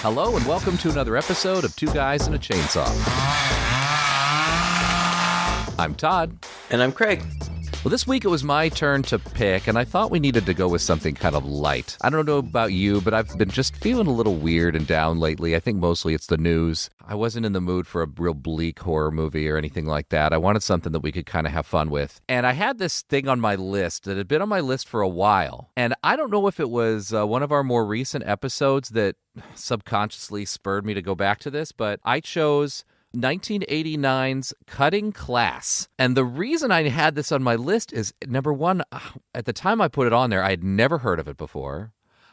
Hello and welcome to another episode of Two Guys and a Chainsaw. I'm Todd. And I'm Craig. Well, this week it was my turn to pick, and I thought we needed to go with something kind of light. I don't know about you, but I've been just feeling a little weird and down lately. I think mostly it's the news. I wasn't in the mood for a real bleak horror movie or anything like that. I wanted something that we could kind of have fun with. And I had this thing on my list that had been on my list for a while. And I don't know if it was one of our more recent episodes that subconsciously spurred me to go back to this, but I chose 1989's Cutting Class. And the reason I had this on my list is, number one, at the time I put it on there, I had never heard of it before.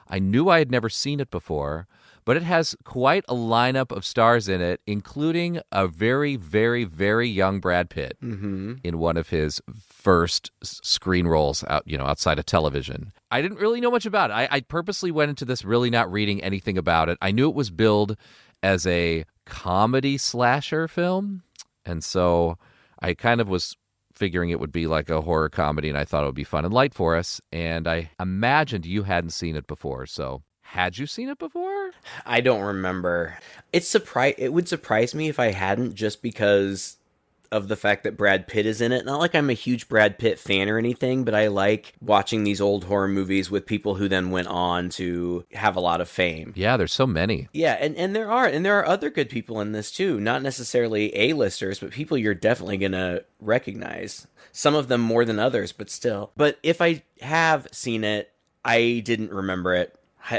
I knew I had never seen it before, but it has quite a lineup of stars in it, including a very, very, very young Brad Pitt in one of his first screen roles outside of television. I didn't really know much about it. I purposely went into this really not reading anything about it. I knew it was billed as a comedy slasher film, and so I kind of was figuring it would be like a horror comedy, and I thought it would be fun and light for us, and I imagined you hadn't seen it before. So had you seen it before? I don't remember. It would surprise me if I hadn't, just because of the fact that Brad Pitt is in it. Not like I'm a huge Brad Pitt fan or anything, but I like watching these old horror movies with people who then went on to have a lot of fame. Yeah, there's so many. Yeah, and there are other good people in this too. Not necessarily A-listers, but people you're definitely gonna recognize. Some of them more than others, but still. But if I have seen it, I didn't remember it.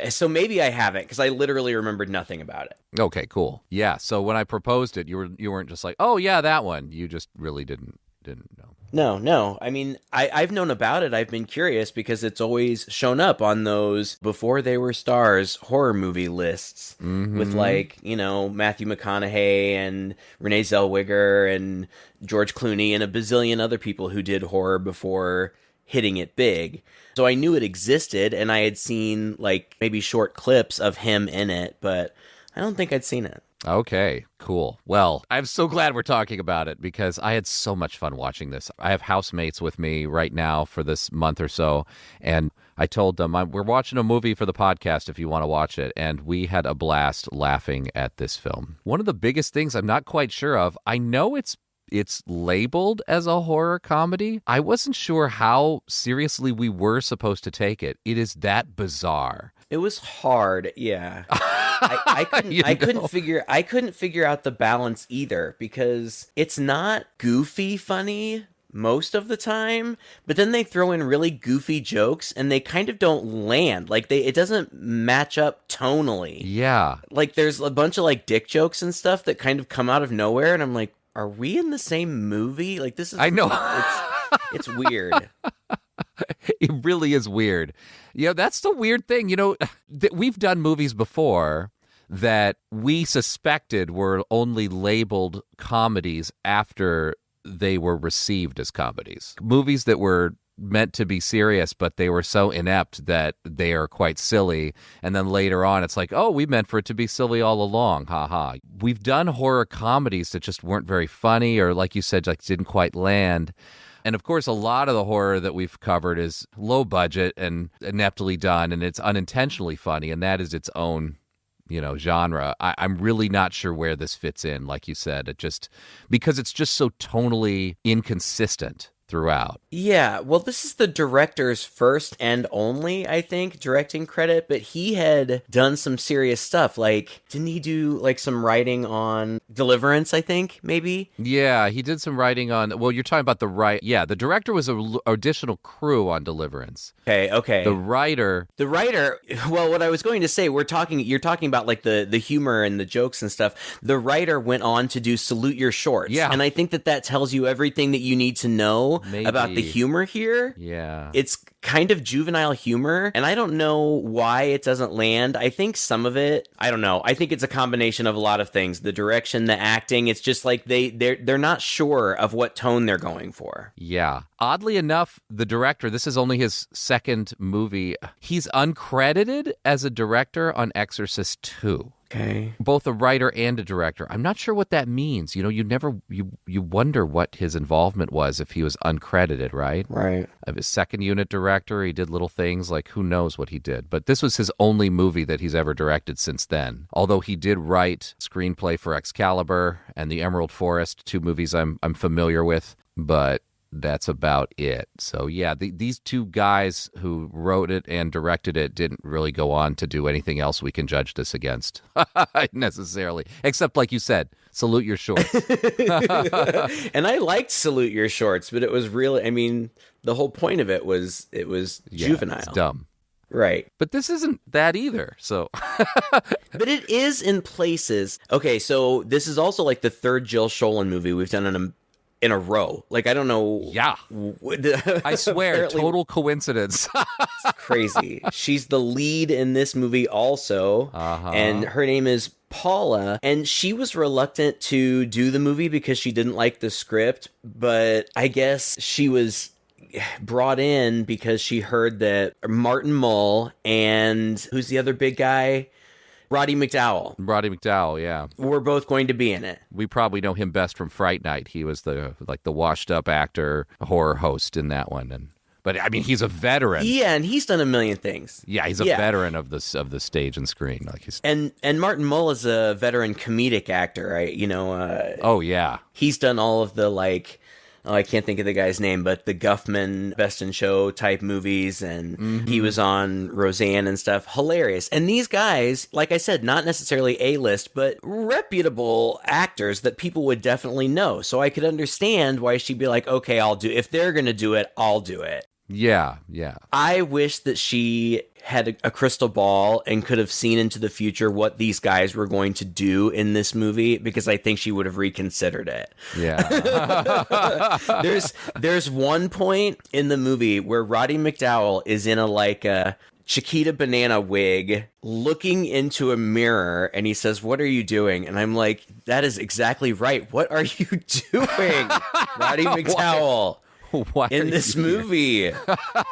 So maybe I haven't, because I literally remembered nothing about it. Okay, cool. Yeah, so when I proposed it, you weren't just like, oh yeah, that one. You just really didn't know. No. I mean, I've known about it. I've been curious because it's always shown up on those before they were stars horror movie lists with Matthew McConaughey and Renee Zellweger and George Clooney and a bazillion other people who did horror before hitting it big. So I knew it existed, and I had seen maybe short clips of him in it, but I don't think I'd seen it. Okay, cool. Well, I'm so glad we're talking about it because I had so much fun watching this. I have housemates with me right now for this month or so, and I told them, we're watching a movie for the podcast if you want to watch it, and we had a blast laughing at this film. One of the biggest things I'm not quite sure of, I know it's labeled as a horror comedy. I wasn't sure how seriously we were supposed to take it. It is that bizarre. It was hard, yeah. I couldn't figure out the balance either, because it's not goofy funny most of the time, but then they throw in really goofy jokes and they kind of don't land. It doesn't match up tonally. Yeah. There's a bunch of dick jokes and stuff that kind of come out of nowhere, and I'm like, are we in the same movie? This is... I know. It's weird. It really is weird. That's the weird thing. We've done movies before that we suspected were only labeled comedies after they were received as comedies. Movies that were meant to be serious, but they were so inept that they are quite silly. And then later on, it's like, oh, we meant for it to be silly all along. Ha ha. We've done horror comedies that just weren't very funny, or like you said, didn't quite land. And of course, a lot of the horror that we've covered is low budget and ineptly done, and it's unintentionally funny, and that is its own genre. I'm really not sure where this fits in, like you said, because it's just so tonally inconsistent throughout. Yeah, well, this is the director's first and only, I think, directing credit, but he had done some serious stuff. Didn't he do some writing on Deliverance, I think, maybe? Yeah, he did some writing on, well, you're talking about the director was an additional crew on Deliverance. Okay. The writer, well, what I was going to say, you're talking about the humor and the jokes and stuff. The writer went on to do Salute Your Shorts. Yeah. And I think that tells you everything that you need to know about the humor here. Yeah. It's kind of juvenile humor, and I don't know why it doesn't land. I think some of it, I don't know. I think it's a combination of a lot of things. The direction, the acting, it's just they're not sure of what tone they're going for. Yeah. Oddly enough, the director, this is only his second movie. He's uncredited as a director on Exorcist 2. Okay. Both a writer and a director. I'm not sure what that means. You wonder what his involvement was if he was uncredited, right? Right. Of his second unit director, he did little things like who knows what he did. But this was his only movie that he's ever directed since then. Although he did write screenplay for Excalibur and The Emerald Forest, 2 movies I'm familiar with, but that's about it. So yeah, these 2 guys who wrote it and directed it didn't really go on to do anything else we can judge this against necessarily, except like you said, salute your shorts. And I liked Salute Your Shorts, but it was really, I mean, the whole point of it was juvenile. It's dumb. Right. But this isn't that either, so. But it is in places. Okay, so this is also like the 3rd Jill Schoelen movie we've done in a row. Like, I don't know. Yeah. I swear, total coincidence. It's crazy. She's the lead in this movie also, and her name is Paula, and she was reluctant to do the movie because she didn't like the script, but I guess she was brought in because she heard that Martin Mull and who's the other big guy? Roddy McDowell. Roddy McDowell, yeah. We're both going to be in it. We probably know him best from Fright Night. He was the washed-up actor, horror host in that one. But I mean, he's a veteran. Yeah, and he's done a million things. Yeah, he's a veteran of the stage and screen. And Martin Mull is a veteran comedic actor, right? Oh yeah, he's done all of the I can't think of the guy's name, but the Guffman Best in Show type movies, and he was on Roseanne and stuff. Hilarious. And these guys, like I said, not necessarily A-list, but reputable actors that people would definitely know. So I could understand why she'd be like, okay, if they're going to do it, I'll do it. Yeah, yeah. I wish that she had a crystal ball and could have seen into the future what these guys were going to do in this movie, because I think she would have reconsidered it. Yeah. There's one point in the movie where Roddy McDowell is in a Chiquita Banana wig looking into a mirror, and he says, "What are you doing?" And I'm like, that is exactly right. What are you doing, Roddy McDowell? Why in this movie?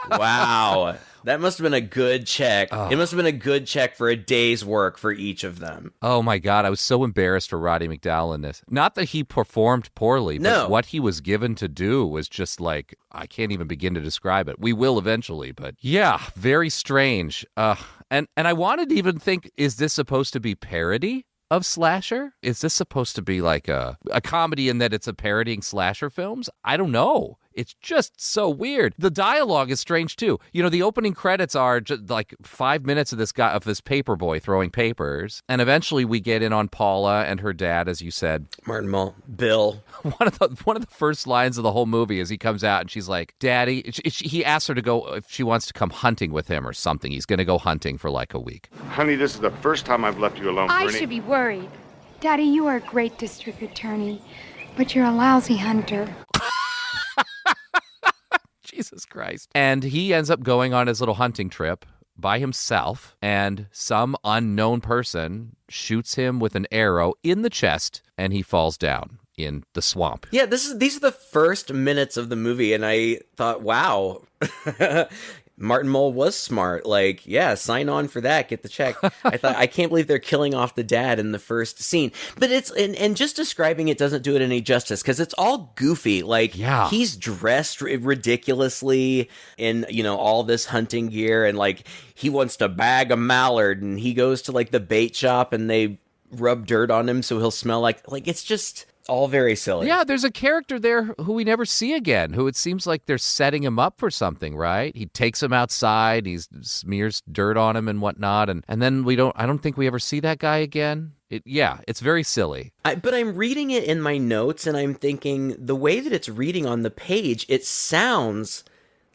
Wow. That must have been a good check. Oh. It must have been a good check for a day's work for each of them. Oh my God, I was so embarrassed for Roddy McDowell in this. Not that he performed poorly, but what he was given to do was just like, I can't even begin to describe it. We will eventually, but yeah, very strange. And I wanted to even think, is this supposed to be parody of slasher? Is this supposed to be like a comedy in that it's a parodying slasher films? I don't know. It's just so weird. The dialogue is strange too. The opening credits are just like 5 minutes of this paper boy throwing papers, and eventually we get in on Paula and her dad, as you said, Martin Mull, Bill. One of the first lines of the whole movie is he comes out and she's like, "Daddy," he asks her to go if she wants to come hunting with him or something. He's going to go hunting for like a week. Honey, this is the first time I've left you alone. I should be worried. Daddy, you are a great district attorney, but you're a lousy hunter. Jesus Christ. And he ends up going on his little hunting trip by himself, and some unknown person shoots him with an arrow in the chest, and he falls down in the swamp. Yeah, these are the first minutes of the movie, and I thought, wow. Martin Mull was smart. Like, yeah, sign on for that. Get the check. I thought, I can't believe they're killing off the dad in the first scene. But it's, and just describing it doesn't do it any justice, because it's all goofy. Like, he's dressed ridiculously in, all this hunting gear, and like, he wants to bag a mallard, and he goes to like the bait shop, and they rub dirt on him so he'll smell like it's just all very silly. Yeah, there's a character there who we never see again, who it seems like they're setting him up for something, right? He takes him outside, he smears dirt on him and whatnot, and then I don't think we ever see that guy again. It's very silly. But I'm reading it in my notes, and I'm thinking, the way that it's reading on the page, it sounds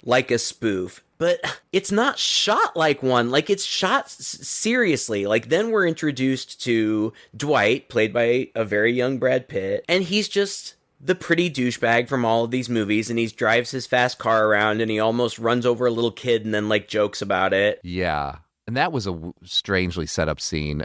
like a spoof. But it's not shot like one. Like, it's shot seriously. Like, then we're introduced to Dwight, played by a very young Brad Pitt. And he's just the pretty douchebag from all of these movies. And he drives his fast car around, and he almost runs over a little kid and then, like, jokes about it. Yeah. And that was a strangely set up scene.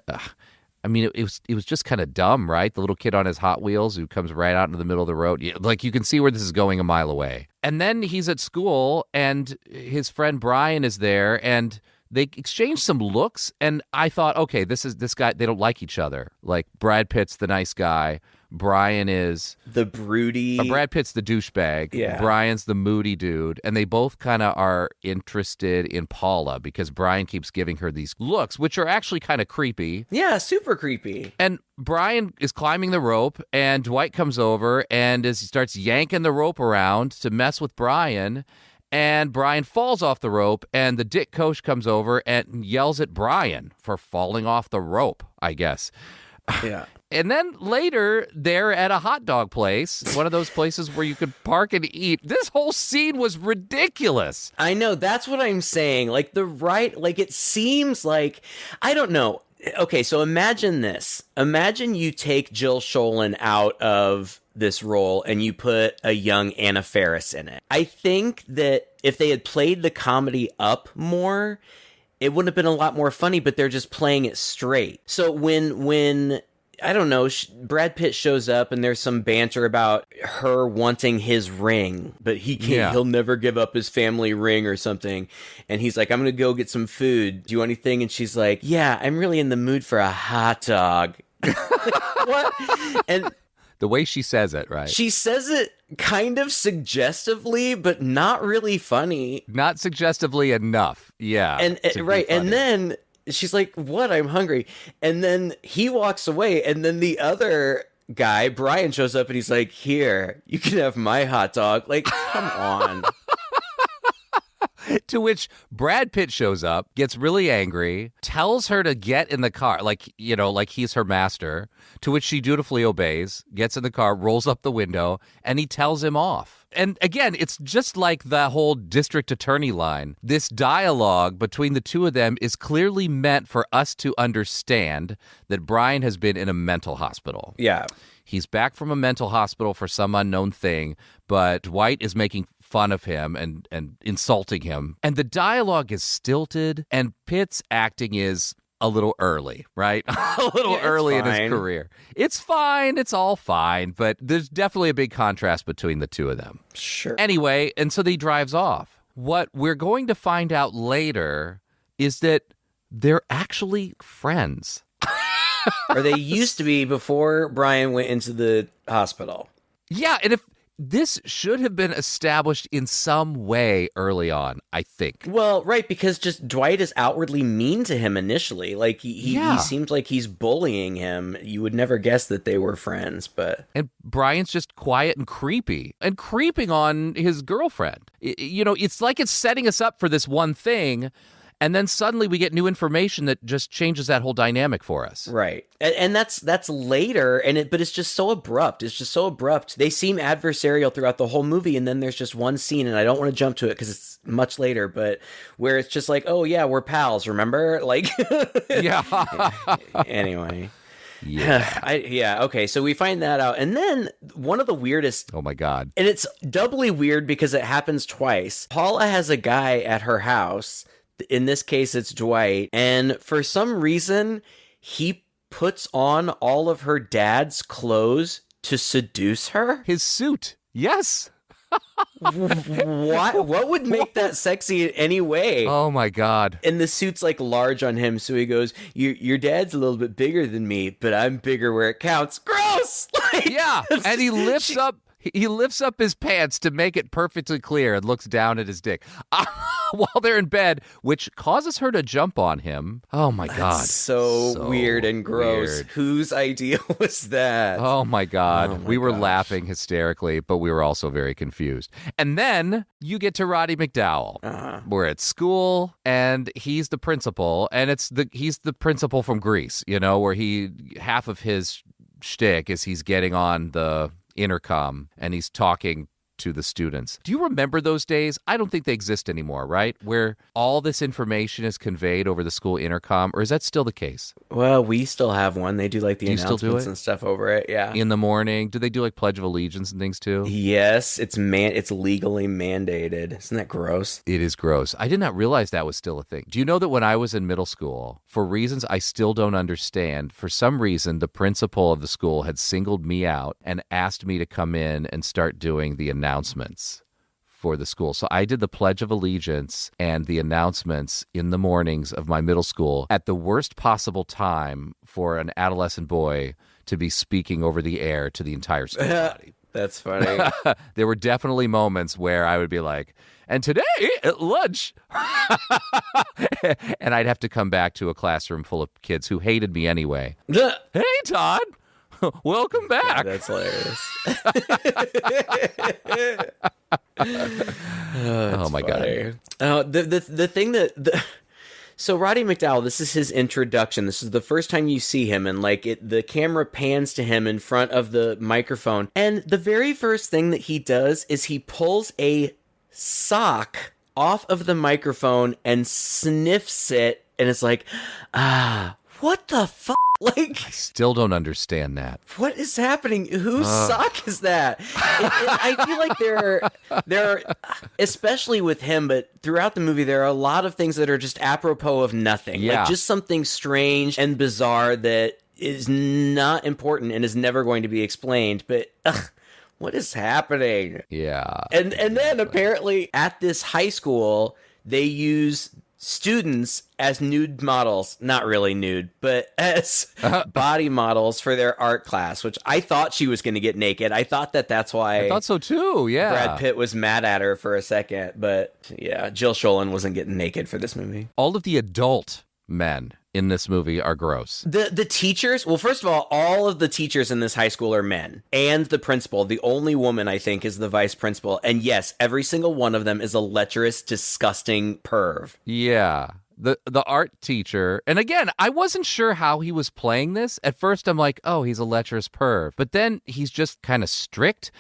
I mean, it was just kind of dumb, right? The little kid on his Hot Wheels who comes right out into the middle of the road. Like, you can see where this is going a mile away. And then he's at school, and his friend Brian is there, and they exchange some looks, and I thought, okay, this guy, they don't like each other. Like, Brad Pitt's the nice guy. Brian is the broody. Brad Pitt's the douchebag. Yeah. Brian's the moody dude. And they both kind of are interested in Paula because Brian keeps giving her these looks, which are actually kind of creepy. Yeah, super creepy. And Brian is climbing the rope, and Dwight comes over, and as he starts yanking the rope around to mess with Brian, and Brian falls off the rope, and the Dick Koch comes over and yells at Brian for falling off the rope, I guess. Yeah. And then later, they're at a hot dog place, one of those places where you could park and eat. This whole scene was ridiculous. I know, that's what I'm saying. Like, it seems like, I don't know. Okay, so imagine this. Imagine you take Jill Schoelen out of this role and you put a young Anna Faris in it. I think that if they had played the comedy up more, it would have been a lot more funny, but they're just playing it straight. So when I don't know, Brad Pitt shows up and there's some banter about her wanting his ring, but he can't, he'll never give up his family ring or something. And he's like, I'm going to go get some food. Do you want anything? And she's like, yeah, I'm really in the mood for a hot dog. What? And the way she says it, right? She says it kind of suggestively, but not really funny. Not suggestively enough. Yeah. And right. And then she's like, what? I'm hungry. And then he walks away. And then the other guy, Brian, shows up and he's like, here, you can have my hot dog. Like, come on. To which Brad Pitt shows up, gets really angry, tells her to get in the car, like he's her master, to which she dutifully obeys, gets in the car, rolls up the window, and he tells him off. And again, it's just like the whole district attorney line. This dialogue between the two of them is clearly meant for us to understand that Brian has been in a mental hospital. Yeah. He's back from a mental hospital for some unknown thing, but Dwight is making fun of him and insulting him. And the dialogue is stilted, and Pitt's acting is a little early, right? A little early in his career. It's fine. It's all fine. But there's definitely a big contrast between the two of them. Sure. Anyway, and so he drives off. What we're going to find out later is that they're actually friends. Or they used to be before Brian went into the hospital. Yeah, and if this should have been established in some way early on, I think. Well, right, because just Dwight is outwardly mean to him initially. Like, he seems like he's bullying him. You would never guess that they were friends, but... And Brian's just quiet and creepy, and creeping on his girlfriend. It's like it's setting us up for this one thing, and then suddenly we get new information that just changes that whole dynamic for us. Right. And that's later, but it's just so abrupt. It's just so abrupt. They seem adversarial throughout the whole movie, and then there's just one scene, and I don't want to jump to it because it's much later, but where it's just like, oh yeah, we're pals, remember? Like, yeah. Anyway. Yeah. Okay, so we find that out. And then one of the weirdest... Oh my God. And it's doubly weird because it happens twice. Paula has a guy at her house. In this case, it's Dwight. And for some reason, he puts on all of her dad's clothes to seduce her. His suit. Yes. What would make that sexy in any way? Oh my God. And the suit's like large on him, so he goes, your dad's a little bit bigger than me, but I'm bigger where it counts. Gross! Like, yeah, and he lifts up his pants to make it perfectly clear and looks down at his dick while they're in bed, which causes her to jump on him. Oh my God. So weird and gross. Weird. Whose idea was that? Oh my God. We were laughing hysterically, but we were also very confused. And then you get to Roddy McDowell. We're at school and he's the principal, and he's the principal from Grease, where half of his shtick is he's getting on the intercom and he's talking to the students. Do you remember those days? I don't think they exist anymore, right? Where all this information is conveyed over the school intercom, or is that still the case? Well, we still have one. They do like the announcements and stuff over it, yeah. In the morning. Do they do like Pledge of Allegiance and things too? Yes, it's legally mandated. Isn't that gross? It is gross. I did not realize that was still a thing. Do you know that when I was in middle school, for reasons I still don't understand, for some reason the principal of the school had singled me out and asked me to come in and start doing the announcements for the school. So I did the Pledge of Allegiance and the announcements in the mornings of my middle school at the worst possible time for an adolescent boy to be speaking over the air to the entire school body. That's funny. There were definitely moments where I would be like, and today at lunch, and I'd have to come back to a classroom full of kids who hated me anyway. Hey, Todd, welcome back. That's hilarious. Oh my God. The thing that... So Roddy McDowell, this is his introduction. This is the first time you see him, and the camera pans to him in front of the microphone. And the very first thing that he does is he pulls a sock off of the microphone and sniffs it, and it's like, what the fuck? I still don't understand that. What is happening? Whose sock is that? I feel like there are, especially with him, but throughout the movie, there are a lot of things that are just apropos of nothing. Yeah. Like just something strange and bizarre that is not important and is never going to be explained. But what is happening? Yeah. And then apparently at this high school, they use students as nude models, not really nude, but as body models for their art class, which I thought she was going to get naked. I thought that's why. I thought so too, yeah. Brad Pitt was mad at her for a second, but yeah, Jill Schoelen wasn't getting naked for this movie. All of the adult men in this movie are gross. The teachers, well, first of all of the teachers in this high school are men, and the principal, the only woman, I think, is the vice principal. And yes, every single one of them is a lecherous, disgusting perv. Yeah. The art teacher, and again, I wasn't sure how he was playing this. At first, I'm like, oh, he's a lecherous perv. But then he's just kind of strict.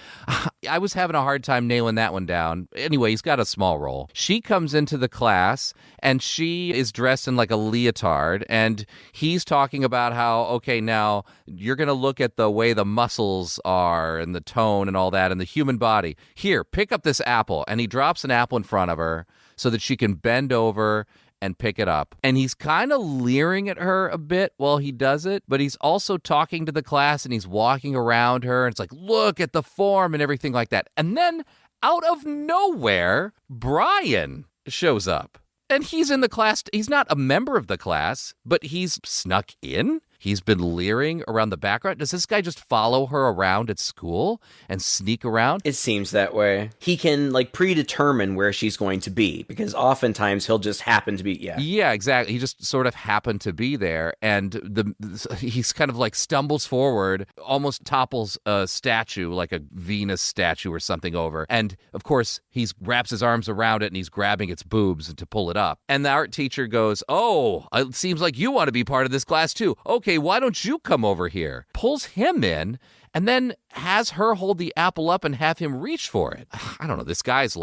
I was having a hard time nailing that one down. Anyway, he's got a small role. She comes into the class, and she is dressed in like a leotard, and he's talking about how, okay, now you're going to look at the way the muscles are and the tone and all that and the human body. Here, pick up this apple. And he drops an apple in front of her so that she can bend over and pick it up. And he's kind of leering at her a bit while he does it, but he's also talking to the class and he's walking around her. And it's like, look at the form and everything like that. And then out of nowhere, Brian shows up. And he's in the class. He's not a member of the class, but he's snuck in. He's been leering around the background. Does this guy just follow her around at school and sneak around? It seems that way. He can predetermine where she's going to be because oftentimes he'll just happen to be. Yeah, exactly. He just sort of happened to be there, and he's kind of stumbles forward, almost topples a statue, like a Venus statue or something over. And of course, he wraps his arms around it and he's grabbing its boobs to pull it up. And the art teacher goes, "Oh, it seems like you want to be part of this class too. Okay, why don't you come over here?" Pulls him in and then has her hold the apple up and have him reach for it. I don't know. This guy's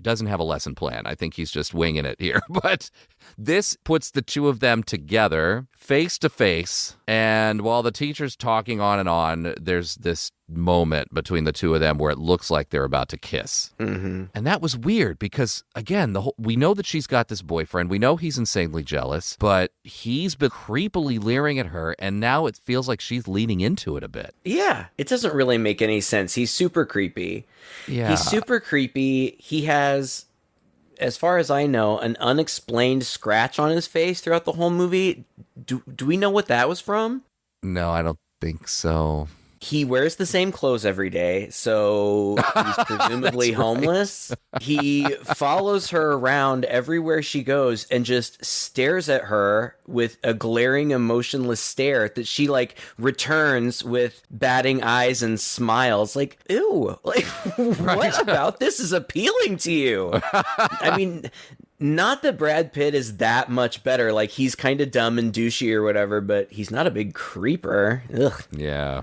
doesn't have a lesson plan. I think he's just winging it here. But this puts the two of them together face to face. And while the teacher's talking on and on, there's this moment between the two of them where it looks like they're about to kiss. Mm-hmm. And that was weird because, again, we know that she's got this boyfriend. We know he's insanely jealous, but he's been creepily leering at her, and now it feels like she's leaning into it a bit. Yeah, it doesn't really make any sense. He's super creepy. Yeah. He's super creepy. He has, as far as I know, an unexplained scratch on his face throughout the whole movie. Do we know what that was from? No, I don't think so. He wears the same clothes every day, so he's presumably homeless. He follows her around everywhere she goes and just stares at her with a glaring, emotionless stare that she returns with batting eyes and smiles. Ew, what about this is appealing to you? I mean, not that Brad Pitt is that much better. He's kind of dumb and douchey or whatever, but he's not a big creeper. Ugh. Yeah.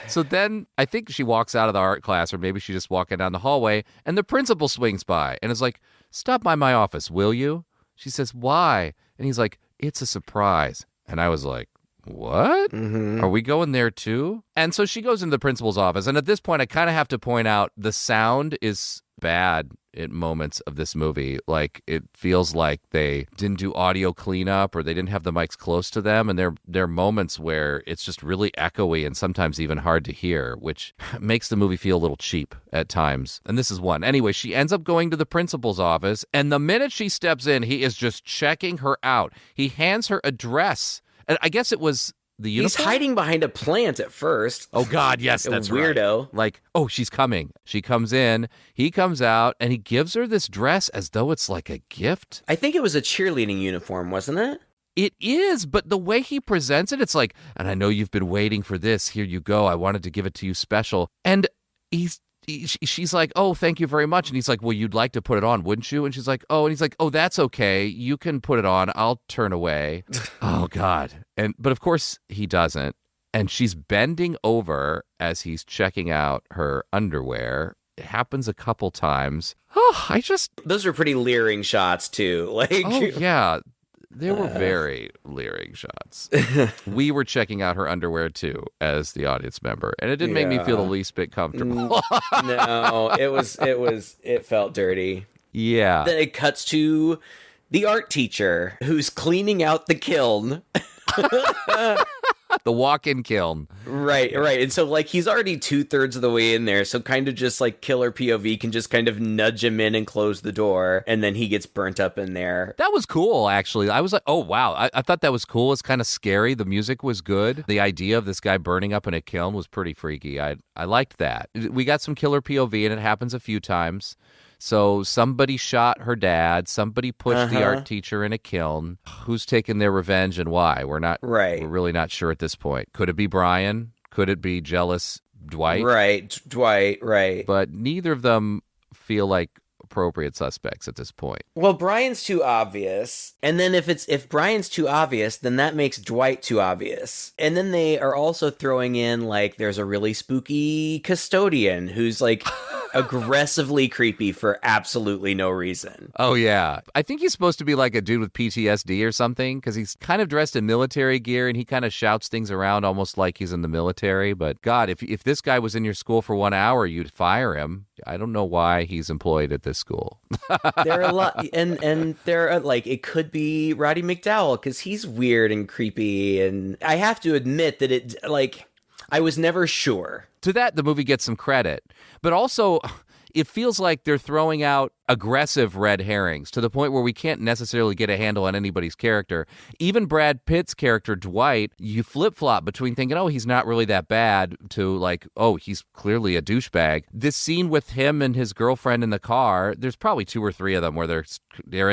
So then I think she walks out of the art class, or maybe she's just walking down the hallway, and the principal swings by and is like, "Stop by my office, will you?" She says, "Why?" And he's like, "It's a surprise." And I was like, what? Mm-hmm. Are we going there too? And so she goes into the principal's office. And at this point, I kind of have to point out the sound is bad at moments of this movie. Like, it feels like they didn't do audio cleanup or they didn't have the mics close to them. And there are moments where it's just really echoey and sometimes even hard to hear, which makes the movie feel a little cheap at times. And this is one. Anyway, she ends up going to the principal's office. And the minute she steps in, he is just checking her out. He hands her a dress. And I guess it was the uniform? He's hiding behind a plant at first. Oh, God, yes, that's weirdo. Right. Like, oh, she's coming. She comes in, he comes out, and he gives her this dress as though it's like a gift. I think it was a cheerleading uniform, wasn't it? It is, but the way he presents it, it's like, and I know you've been waiting for this. Here you go. I wanted to give it to you special. And she's like, oh, thank you very much. And he's like, well, you'd like to put it on, wouldn't you? And she's like, oh, and he's like, oh, that's okay. You can put it on. I'll turn away. Oh, God. But of course he doesn't. And she's bending over as he's checking out her underwear. It happens a couple times. Oh, Those are pretty leering shots too. Like, oh, yeah. They were very leering shots. We were checking out her underwear, too, as the audience member. And it didn't make me feel the least bit comfortable. No, it felt dirty. Yeah. Then it cuts to the art teacher who's cleaning out the kiln. The walk-in kiln. Right. And so, like, he's already 2/3 of the way in there. So kind of just like killer POV can just kind of nudge him in and close the door. And then he gets burnt up in there. That was cool, actually. I was like, oh, wow. I thought that was cool. It's kind of scary. The music was good. The idea of this guy burning up in a kiln was pretty freaky. I liked that. We got some killer POV, and it happens a few times. So somebody shot her dad. Somebody pushed the art teacher in a kiln. Who's taking their revenge and why? We're really not sure at this point. Could it be Brian? Could it be jealous Dwight? Right, Dwight, right. But neither of them feel like appropriate suspects at this point. Well, Brian's too obvious. And then if Brian's too obvious, then that makes Dwight too obvious. And then they are also throwing in, like, there's a really spooky custodian who's like aggressively creepy for absolutely no reason. Oh, yeah. I think he's supposed to be like a dude with PTSD or something, because he's kind of dressed in military gear and he kind of shouts things around almost like he's in the military. But God, if this guy was in your school for 1 hour, you'd fire him. I don't know why he's employed at this school. There are a lot, and there are, like, it could be Roddy McDowell because he's weird and creepy. And I have to admit that it, like, I was never sure. To that, the movie gets some credit. But also, it feels like they're throwing out aggressive red herrings to the point where we can't necessarily get a handle on anybody's character. Even Brad Pitt's character, Dwight, you flip-flop between thinking, oh, he's not really that bad, to like, oh, he's clearly a douchebag. This scene with him and his girlfriend in the car, there's probably 2 or 3 of them where they're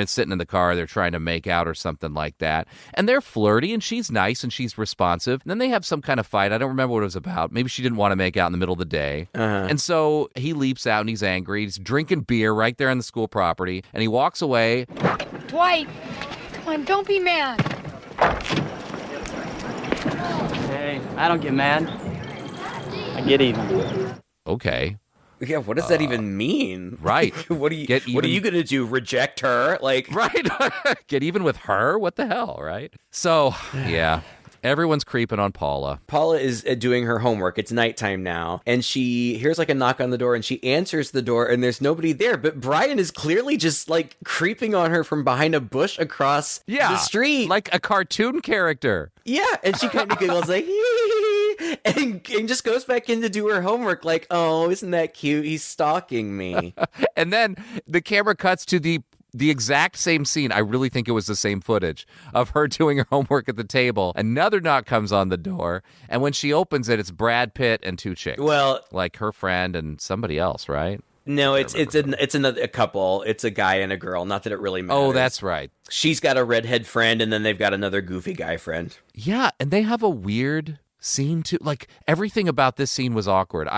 sitting in the car, they're trying to make out or something like that. And they're flirty, and she's nice, and she's responsive. And then they have some kind of fight. I don't remember what it was about. Maybe she didn't want to make out in the middle of the day. And so he leaps out, and he's angry. He's drinking beer right there on the school property, and he walks away. Dwight, come on, don't be mad. Hey, I don't get mad. I get even. Okay. Yeah, what does that even mean? Right. What are you going to do? Reject her? Like, right. Get even with her? What the hell, right? So, yeah. Everyone's creeping on Paula. Paula is doing her homework. It's nighttime now. And she hears like a knock on the door and she answers the door and there's nobody there. But Brian is clearly just like creeping on her from behind a bush across the street. Like a cartoon character. Yeah. And she kind of giggles like, and just goes back in to do her homework like, oh, isn't that cute? He's stalking me. And then the camera cuts to the exact same scene. I really think it was the same footage of her doing her homework at the table. Another knock comes on the door, and when she opens it, it's Brad Pitt and 2 chicks. Well, like her friend and somebody else, right? No, it's a couple. It's a guy and a girl. Not that it really matters. Oh, that's right. She's got a redhead friend, and then they've got another goofy guy friend. Yeah, and they have a weird scene too. Like, everything about this scene was awkward.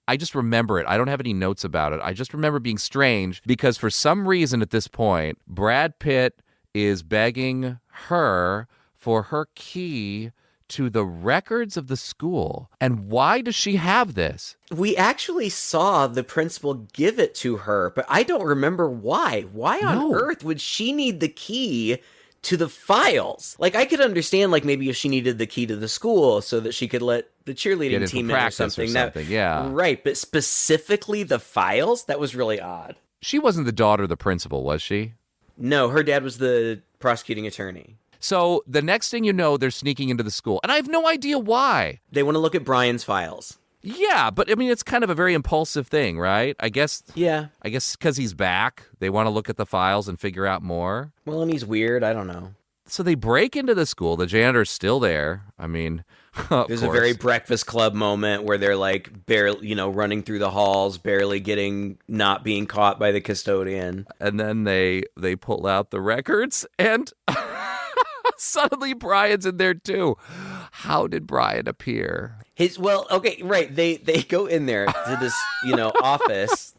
I just remember it. I don't have any notes about it. I just remember being strange because for some reason at this point, Brad Pitt is begging her for her key to the records of the school. And why does she have this? We actually saw the principal give it to her, but I don't remember why. Why on earth would she need the key to the files. Like, I could understand, like, maybe if she needed the key to the school so that she could let the cheerleading team in or something. Yeah. Right, but specifically the files? That was really odd. She wasn't the daughter of the principal, was she? No, her dad was the prosecuting attorney. So the next thing you know, they're sneaking into the school. And I have no idea why. They want to look at Brian's files. Yeah, but I mean, it's kind of a very impulsive thing, right? I guess because he's back, they want to look at the files and figure out more. Well, and he's weird. I don't know. So they break into the school. The janitor's still there. I mean, there's a very Breakfast Club moment where they're like barely, running through the halls, barely not being caught by the custodian. And then they pull out the records and suddenly Brian's in there too. How did Brian appear? They go in there to this, office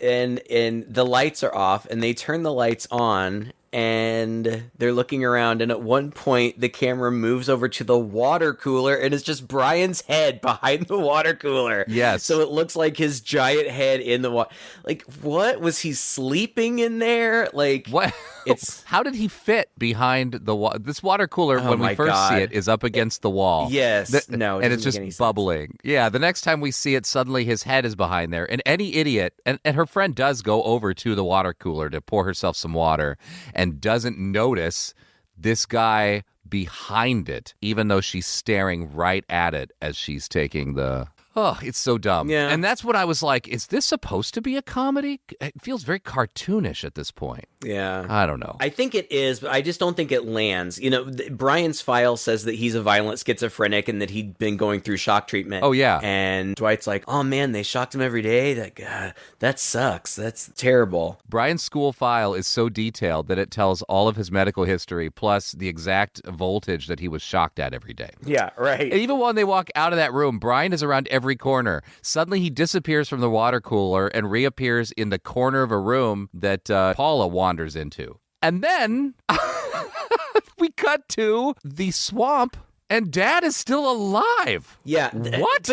and the lights are off and they turn the lights on and they're looking around, and at one point the camera moves over to the water cooler and it's just Brian's head behind the water cooler. Yes. So it looks like his giant head in the water. Like, what? Was he sleeping in there? Like, what? How did he fit behind the wall? This water cooler, when we first see it, is up against the wall. Yes. And it's just bubbling. Yeah, the next time we see it, suddenly his head is behind there. And any idiot, and her friend does go over to the water cooler to pour herself some water and doesn't notice this guy behind it, even though she's staring right at it as she's taking the... Oh, it's so dumb. Yeah. And that's what I was like, is this supposed to be a comedy? It feels very cartoonish at this point. Yeah. I don't know. I think it is, but I just don't think it lands. Brian's file says that he's a violent schizophrenic and that he'd been going through shock treatment. Oh, yeah. And Dwight's like, oh, man, they shocked him every day? That sucks. That's terrible. Brian's school file is so detailed that it tells all of his medical history plus the exact voltage that he was shocked at every day. Yeah, right. And even when they walk out of that room, Brian is around every corner. Suddenly he disappears from the water cooler and reappears in the corner of a room that Paula wanders into. And then we cut to the swamp and Dad is still alive. Yeah. What?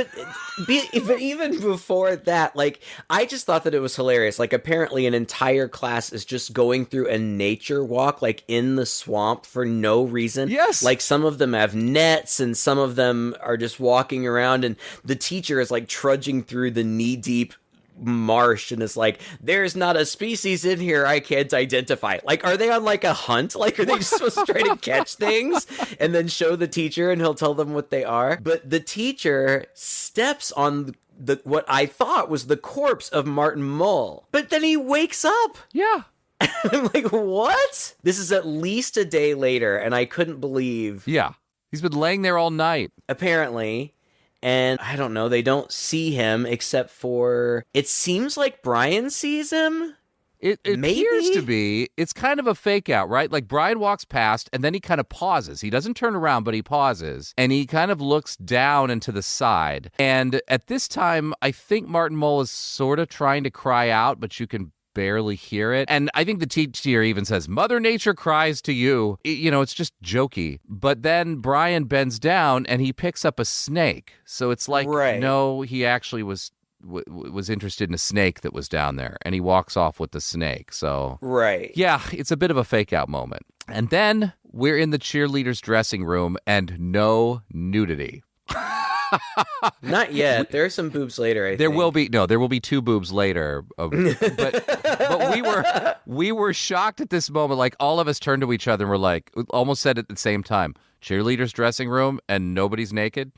But even before that, like, I just thought that it was hilarious. Like, apparently an entire class is just going through a nature walk, like, in the swamp for no reason. Yes. Like, some of them have nets and some of them are just walking around, and the teacher is, like, trudging through the knee-deep marsh and is like, there's not a species in here I can't identify. Like, are they on like a hunt? Like, are they just supposed to try to catch things and then show the teacher and he'll tell them what they are? But the teacher steps on what I thought was the corpse of Martin Mull, but then he wakes up. Yeah. I'm like, what? This is at least a day later, and I couldn't believe. Yeah. He's been laying there all night. Apparently. And I don't know, they don't see him except for, it seems like Brian sees him. It appears to be. It's kind of a fake out, right? Like Brian walks past and then he kind of pauses. He doesn't turn around, but he pauses. And he kind of looks down and to the side. And at this time, I think Martin Mull is sort of trying to cry out, but you can barely hear it. And I think the teacher even says, Mother Nature cries to you. It's just jokey. But then Brian bends down and he picks up a snake. So it's like, No, he actually was interested in a snake that was down there. And he walks off with the snake. So, yeah, it's a bit of a fake out moment. And then we're in the cheerleaders' dressing room and no nudity. Not yet. There are some boobs later, I think. There will be two boobs later. But we were shocked at this moment. Like, all of us turned to each other and were like, almost said at the same time, cheerleaders' dressing room and nobody's naked.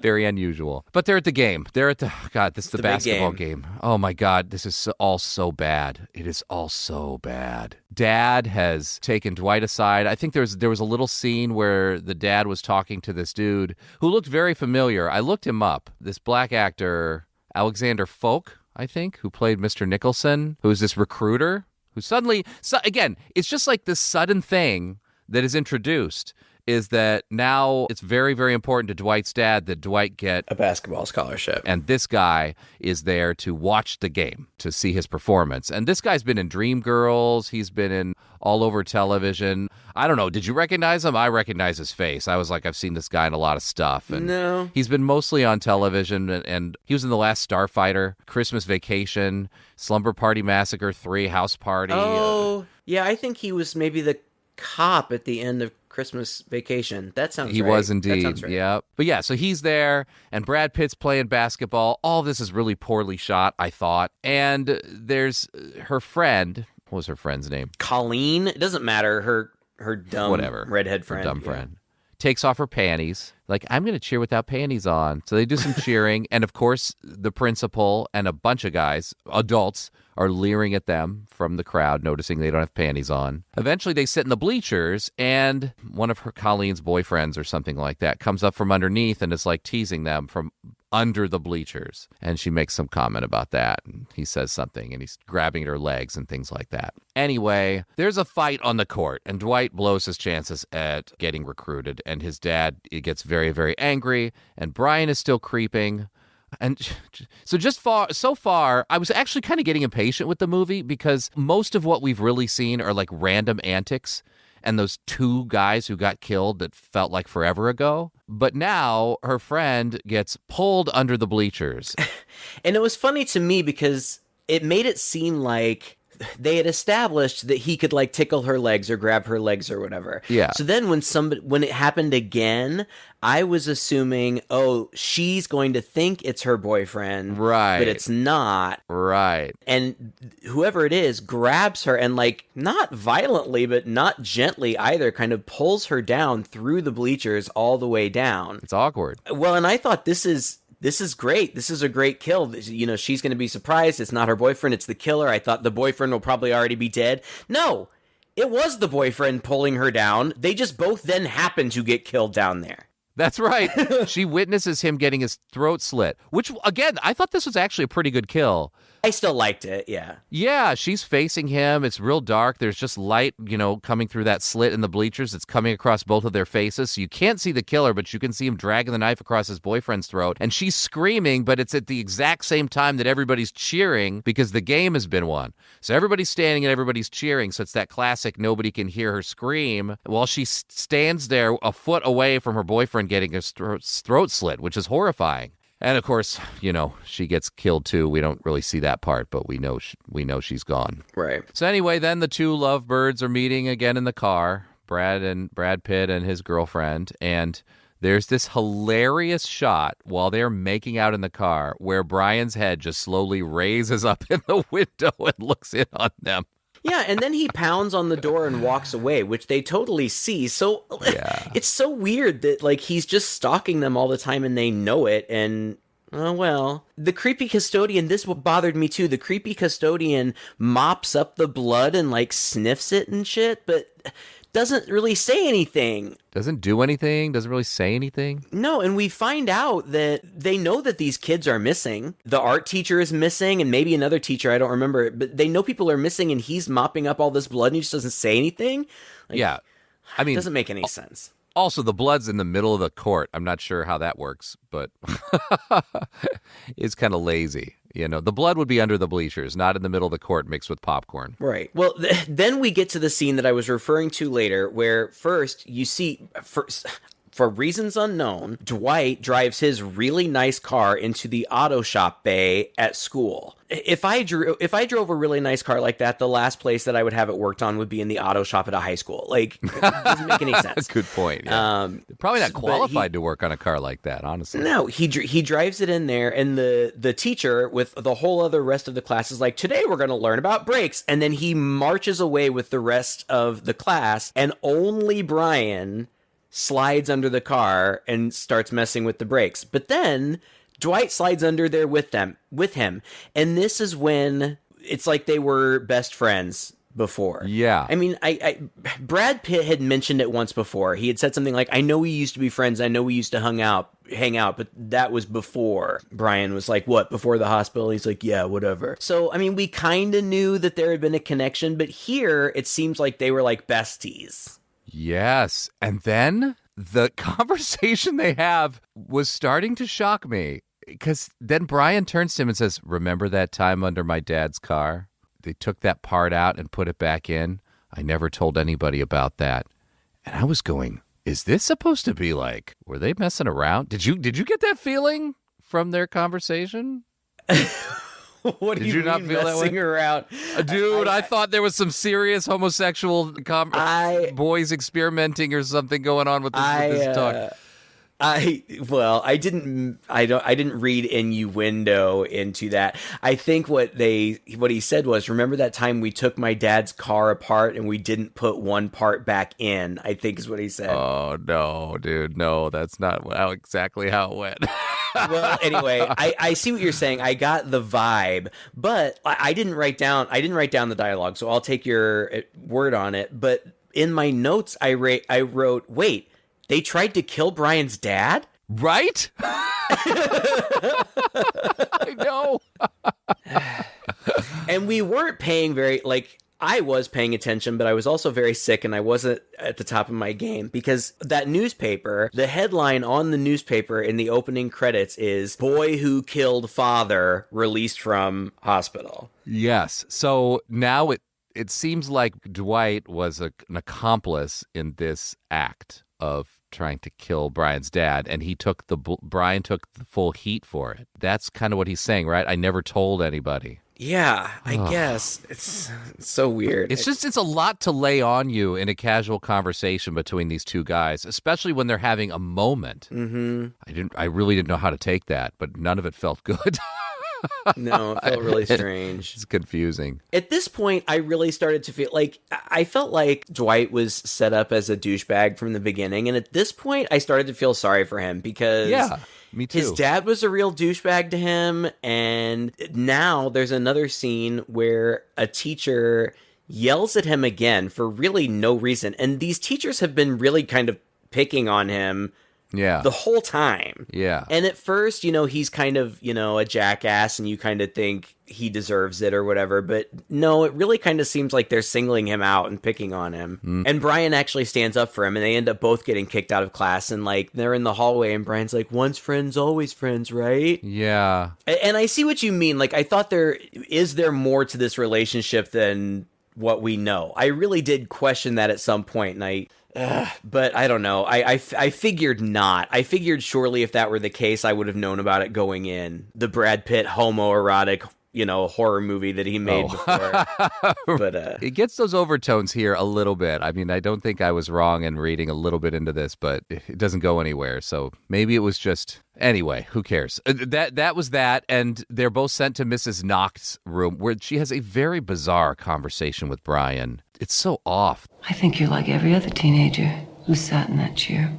Very unusual. But they're at the game. This is the basketball game. Oh my God, this is all so bad. It is all so bad. Dad has taken Dwight aside. I think there was a little scene where the dad was talking to this dude who looked very familiar. I looked him up. This black actor, Alexander Folk, I think, who played Mr. Nicholson, who's this recruiter who suddenly, again, it's just like this sudden thing that is introduced. is that now it's very, very important to Dwight's dad that Dwight get a basketball scholarship. And this guy is there to watch the game, to see his performance. And this guy's been in Dreamgirls. He's been in all over television. I don't know. Did you recognize him? I recognize his face. I was like, I've seen this guy in a lot of stuff. And no. He's been mostly on television, and he was in The Last Starfighter, Christmas Vacation, Slumber Party Massacre 3, House Party. Oh, yeah. I think he was maybe the cop at the end of Christmas Vacation. That sounds right. He was indeed. That sounds right. Yeah. But yeah, so he's there, and Brad Pitt's playing basketball. All of this is really poorly shot, I thought. And there's her friend. What was her friend's name? Colleen. It doesn't matter. Her dumb redhead friend. Her dumb friend. Takes off her panties. Like, I'm going to cheer without panties on. So they do some cheering. And of course, the principal and a bunch of guys, adults, are leering at them from the crowd, noticing they don't have panties on. Eventually, they sit in the bleachers, and one of her Colleen's boyfriends or something like that comes up from underneath and is like teasing them from under the bleachers. And she makes some comment about that. And he says something, and he's grabbing at her legs and things like that. Anyway, there's a fight on the court, and Dwight blows his chances at getting recruited. And his dad gets very, very angry, and Brian is still creeping. And so so far, I was actually kind of getting impatient with the movie because most of what we've really seen are like random antics and those two guys who got killed that felt like forever ago. But now her friend gets pulled under the bleachers. And it was funny to me because it made it seem like they had established that he could like tickle her legs or grab her legs or whatever. Yeah. So then when it happened again, I was assuming, oh, she's going to think it's her boyfriend. Right. But it's not. Right. And whoever it is grabs her and like not violently, but not gently either, kind of pulls her down through the bleachers all the way down. It's awkward. Well, and I thought this is great. This is a great kill. You know, she's going to be surprised. It's not her boyfriend. It's the killer. I thought the boyfriend will probably already be dead. No, it was the boyfriend pulling her down. They just both then happen to get killed down there. That's right. She witnesses him getting his throat slit, which, again, I thought this was actually a pretty good kill. I still liked it, yeah. Yeah, she's facing him. It's real dark. There's just light, coming through that slit in the bleachers. It's coming across both of their faces. So you can't see the killer, but you can see him dragging the knife across his boyfriend's throat. And she's screaming, but it's at the exact same time that everybody's cheering because the game has been won. So everybody's standing and everybody's cheering. So it's that classic nobody can hear her scream while she stands there a foot away from her boyfriend getting his throat slit, which is horrifying. And of course, she gets killed too. We don't really see that part, but we know she's gone. Right. So anyway, then the two lovebirds are meeting again in the car, Brad Pitt and his girlfriend, and there's this hilarious shot while they're making out in the car where Brian's head just slowly raises up in the window and looks in on them. Yeah, and then he pounds on the door and walks away, which they totally see. So It's so weird that like he's just stalking them all the time and they know it. And oh well, the creepy custodian. This bothered me too. The creepy custodian mops up the blood and like sniffs it and shit, but doesn't really say anything. Doesn't do anything? Doesn't really say anything? No, and we find out that they know that these kids are missing. The art teacher is missing, and maybe another teacher, I don't remember. But they know people are missing, and he's mopping up all this blood, and he just doesn't say anything? Like, yeah. I mean, it doesn't make any sense. Also, the blood's in the middle of the court. I'm not sure how that works, but it's kind of lazy. The blood would be under the bleachers, not in the middle of the court mixed with popcorn. Right. Well, then we get to the scene that I was referring to later, where first you see, for reasons unknown, Dwight drives his really nice car into the auto shop bay at school. If I drove a really nice car like that, the last place that I would have it worked on would be in the auto shop at a high school. Like, it doesn't make any sense. Good point. Yeah. Probably not qualified to work on a car like that, honestly. No, he drives it in there, and the teacher with the whole other rest of the class is like, today we're going to learn about brakes. And then he marches away with the rest of the class, and only Brian slides under the car and starts messing with the brakes. But then Dwight slides under there with him. And this is when it's like they were best friends before. Yeah. I mean, Brad Pitt had mentioned it once before. He had said something like, I know we used to be friends. I know we used to hang out, but that was before. Brian was like, what, before the hospital? He's like, yeah, whatever. So, I mean, we kind of knew that there had been a connection, but here it seems like they were like besties. Yes. And then the conversation they have was starting to shock me because then Brian turns to him and says, remember that time under my dad's car? They took that part out and put it back in. I never told anybody about that. And I was going, is this supposed to be like, were they messing around? Did you get that feeling from their conversation? What do you not feel messing around? Dude, I thought there was some serious homosexual boys experimenting or something going on with this talk. I didn't read innuendo into that. I think what he said was, remember that time we took my dad's car apart and we didn't put one part back in, I think is what he said. Oh, no, dude. No, that's not exactly how it went. Well, anyway, I see what you're saying. I got the vibe, but I didn't write down the dialogue, so I'll take your word on it. But in my notes, I wrote, wait, they tried to kill Brian's dad? Right? I know. And we weren't paying I was paying attention, but I was also very sick and I wasn't at the top of my game because that newspaper, the headline on the newspaper in the opening credits is "Boy Who Killed Father Released from Hospital." Yes. So now it seems like Dwight was an accomplice in this act of trying to kill Brian's dad, and Brian took the full heat for it. That's kind of what he's saying, right? I never told anybody. Yeah, I guess. It's so weird. It's a lot to lay on you in a casual conversation between these two guys, especially when they're having a moment. Mm-hmm. I really didn't know how to take that, but none of it felt good. No, it felt really strange. It's confusing. At this point, I really started to feel I felt like Dwight was set up as a douchebag from the beginning. And at this point, I started to feel sorry for him because me too. His dad was a real douchebag to him. And now there's another scene where a teacher yells at him again for really no reason. And these teachers have been really kind of picking on him the whole time. Yeah. And at first, he's kind of, a jackass and you kind of think he deserves it or whatever. But no, it really kind of seems like they're singling him out and picking on him. Mm. And Brian actually stands up for him and they end up both getting kicked out of class. And they're in the hallway and Brian's like, once friends, always friends, right? Yeah. And I see what you mean. I thought there more to this relationship than what we know. I really did question that at some point. And but I don't know. I figured not. I figured surely if that were the case, I would have known about it going in. The Brad Pitt homoerotic, horror movie that he made before. But it gets those overtones here a little bit. I mean, I don't think I was wrong in reading a little bit into this, but it doesn't go anywhere. So maybe it was just... Anyway, who cares? That was that, and they're both sent to Mrs. Knox's room, where she has a very bizarre conversation with Brian. It's so off. I think you're like every other teenager who sat in that chair.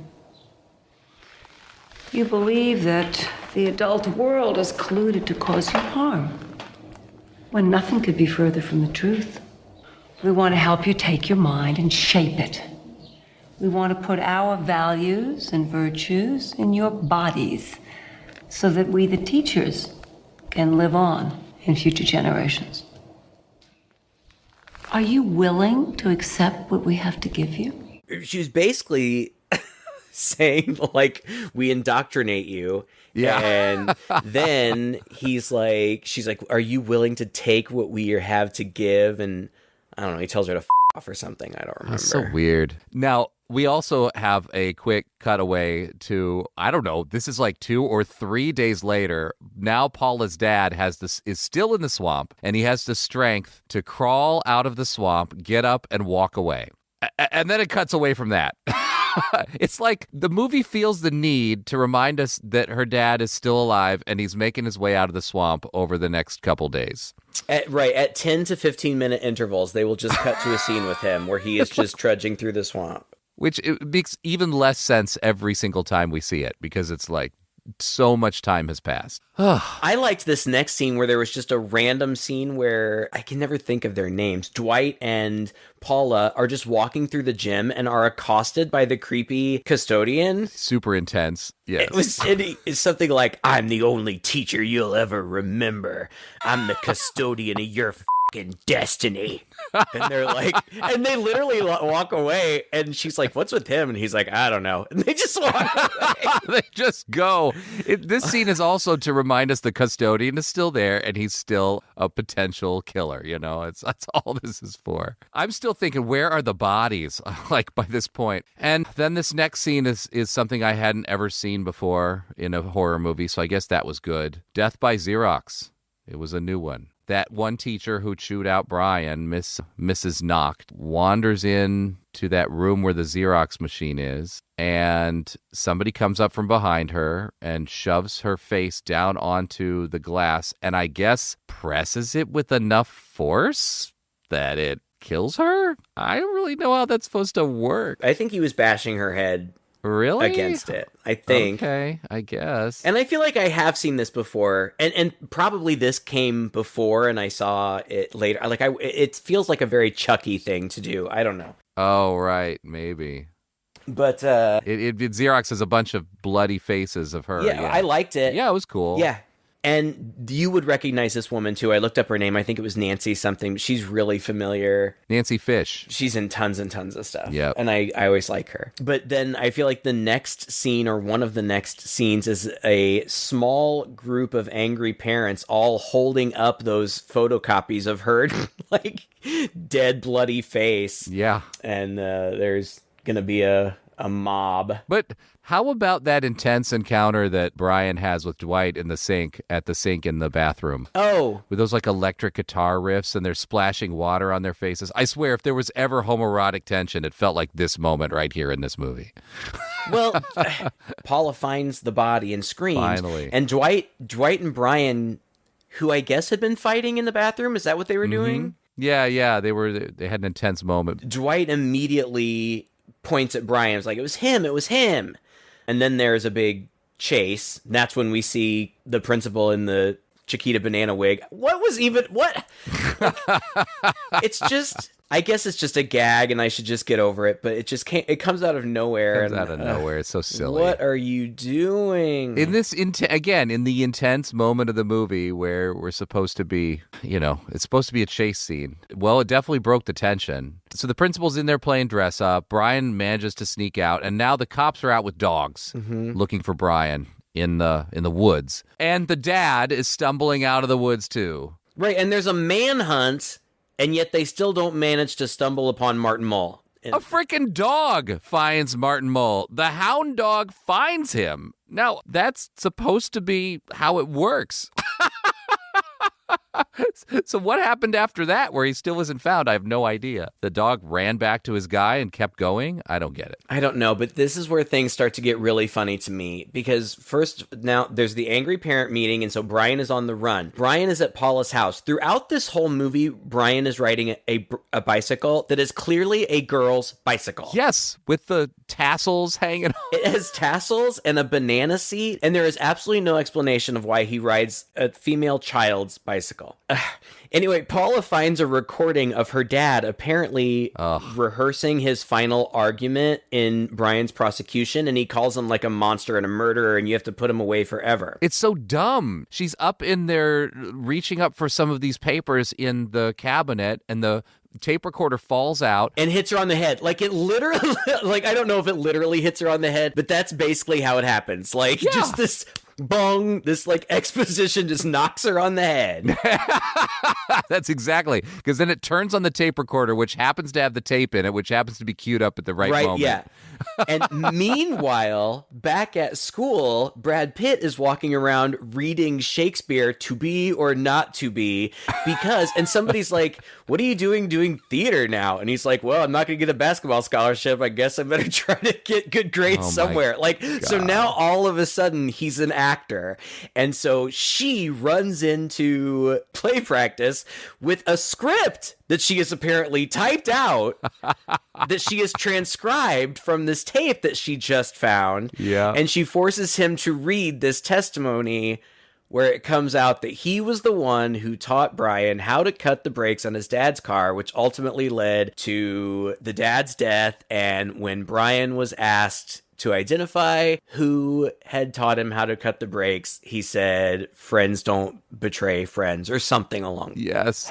You believe that the adult world is colluded to cause you harm, when nothing could be further from the truth. We want to help you take your mind and shape it. We want to put our values and virtues in your bodies so that we, the teachers, can live on in future generations. Are you willing to accept what we have to give you? She was basically saying, we indoctrinate you. Yeah. And then she's like, are you willing to take what we have to give? And I don't know, he tells her to off or something. I don't remember. That's so weird. Now, we also have a quick cutaway to, I don't know, this is 2 or 3 days later. Now Paula's dad is still in the swamp, and he has the strength to crawl out of the swamp, get up, and walk away. And then it cuts away from that. It's like the movie feels the need to remind us that her dad is still alive, and he's making his way out of the swamp over the next couple days. At 10 to 15 minute intervals, they will just cut to a scene with him where he is just trudging through the swamp. Which it makes even less sense every single time we see it, because it's so much time has passed. I liked this next scene where there was just a random scene where I can never think of their names. Dwight and Paula are just walking through the gym and are accosted by the creepy custodian. Super intense. Yes. It's something like, I'm the only teacher you'll ever remember. I'm the custodian of your fucking destiny. And they're like, and they literally walk away, and she's like, what's with him? And he's like, I don't know. And they just walk away. They just go. This scene is also to remind us the custodian is still there, and he's still a potential killer. That's all this is for. I'm still thinking, where are the bodies? Like by this point. And then this next scene is something I hadn't ever seen before in a horror movie, so I guess that was good. Death by Xerox. It was a new one. That one teacher who chewed out Brian, Mrs. Knock, wanders in to that room where the Xerox machine is, and somebody comes up from behind her and shoves her face down onto the glass, and I guess presses it with enough force that it kills her? I don't really know how that's supposed to work. I think he was bashing her head Really? against it, I think. Okay, I guess. And I feel like I have seen this before, and probably this came before, and I saw it later. It feels like a very Chucky thing to do. I don't know. Oh, right, maybe. But Xerox has a bunch of bloody faces of her. yeah, I liked it. Yeah, it was cool. Yeah. And you would recognize this woman, too. I looked up her name. I think it was Nancy something. She's really familiar. Nancy Fish. She's in tons and tons of stuff. Yep. And I always like her. But then I feel like the next scene, or one of the next scenes, is a small group of angry parents all holding up those photocopies of her, like, dead, bloody face. Yeah. And there's going to be a mob. But how about that intense encounter that Brian has with Dwight at the sink in the bathroom? Oh. With those like electric guitar riffs, and they're splashing water on their faces. I swear, if there was ever homoerotic tension, it felt like this moment right here in this movie. Well, Paula finds the body and screams. Finally. And Dwight and Brian, who I guess had been fighting in the bathroom, is that what they were doing? Yeah, they had an intense moment. Dwight immediately points at Brian. It's like, it was him. And then there's a big chase. And that's when we see the principal in the Chiquita banana wig. What? It's just, I guess it's just a gag, and I should just get over it. But it just can't. It comes out of nowhere. Out of nowhere. It's so silly. What are you doing? In this, again, in the intense moment of the movie where we're supposed to be, it's supposed to be a chase scene. Well, it definitely broke the tension. So the principal's in there playing dress up. Brian manages to sneak out, and now the cops are out with dogs looking for Brian in the woods. And the dad is stumbling out of the woods too. Right, and there's a manhunt, and yet they still don't manage to stumble upon Martin Mull. A freaking dog finds Martin Mull. The hound dog finds him. Now, that's supposed to be how it works. So what happened after that where he still wasn't found? I have no idea. The dog ran back to his guy and kept going? I don't get it. I don't know, but this is where things start to get really funny to me. Because first, now, there's the angry parent meeting, and so Brian is on the run. Brian is at Paula's house. Throughout this whole movie, Brian is riding a bicycle that is clearly a girl's bicycle. Yes, with the tassels hanging on. It has tassels and a banana seat, and there is absolutely no explanation of why he rides a female child's bicycle. Anyway, Paula finds a recording of her dad apparently rehearsing his final argument in Brian's prosecution, and he calls him like a monster and a murderer, and you have to put him away forever. It's so dumb. She's up in there reaching up for some of these papers in the cabinet, and the tape recorder falls out and hits her on the head. Like, it literally, like, I don't know if it literally hits her on the head, but that's basically how it happens. Like, just this bong, this like exposition just knocks her on the head. That's exactly, because then it turns on the tape recorder, which happens to have the tape in it, which happens to be queued up at the right moment. Yeah. And meanwhile, back at school, Brad Pitt is walking around reading Shakespeare, To Be or Not to Be, and somebody's like, what are you doing theater now? And he's like, well, I'm not going to get a basketball scholarship. I guess I better try to get good grades somewhere. Like, so now all of a sudden he's an actor. And so she runs into play practice with a script that she has apparently typed out, that she has transcribed from this tape that she just found. Yeah. And she forces him to read this testimony where it comes out that he was the one who taught Brian how to cut the brakes on his dad's car, which ultimately led to the dad's death. And when Brian was asked to identify who had taught him how to cut the brakes, he said, "Friends don't betray friends," or something along. Yes.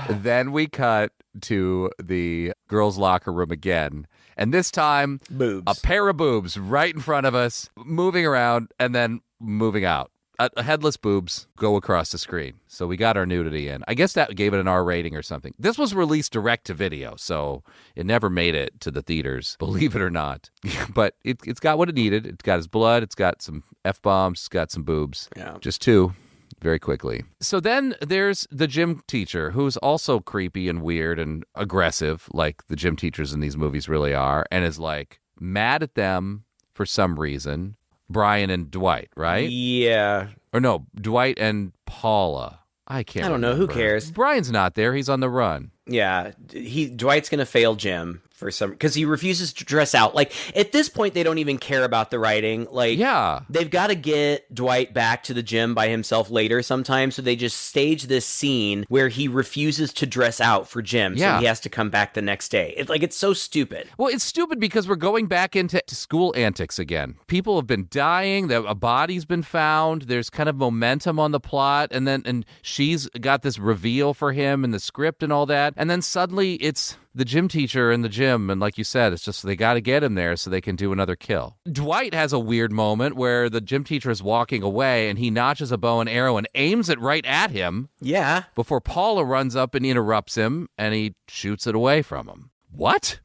Then we cut to the girls' locker room again. And this time, Boobs. a pair of boobs right in front of us, moving around and then moving out. Headless boobs go across the screen. So we got our nudity in. I guess that gave it an R rating or something. This was released direct to video, so it never made it to the theaters, believe it or not. But it's got what it needed. It's got his blood. It's got some F-bombs. It's got some boobs. Yeah. Just two. Very quickly. So then there's the gym teacher, who's also creepy and weird and aggressive, like the gym teachers in these movies really are, and is like mad at them for some reason. Brian and Dwight, right? Yeah. Or no, Dwight and Paula. I don't know. Who cares? Brian's not there. He's on the run. Yeah. Dwight's going to fail Jim because he refuses to dress out. Like, at this point, they don't even care about the writing. Like, yeah, they've got to get Dwight back to the gym by himself later sometime, so they just stage this scene where he refuses to dress out for Jim, so he has to come back the next day. It's so stupid. Well, it's stupid because we're going back into school antics again. People have been dying, a body's been found, there's kind of momentum on the plot, and she's got this reveal for him in the script and all that, and then suddenly it's the gym teacher in the gym, and like you said, it's just they got to get him there so they can do another kill. Dwight has a weird moment where the gym teacher is walking away, and he notches a bow and arrow and aims it right at him. Yeah. Before Paula runs up and interrupts him, and he shoots it away from him. What?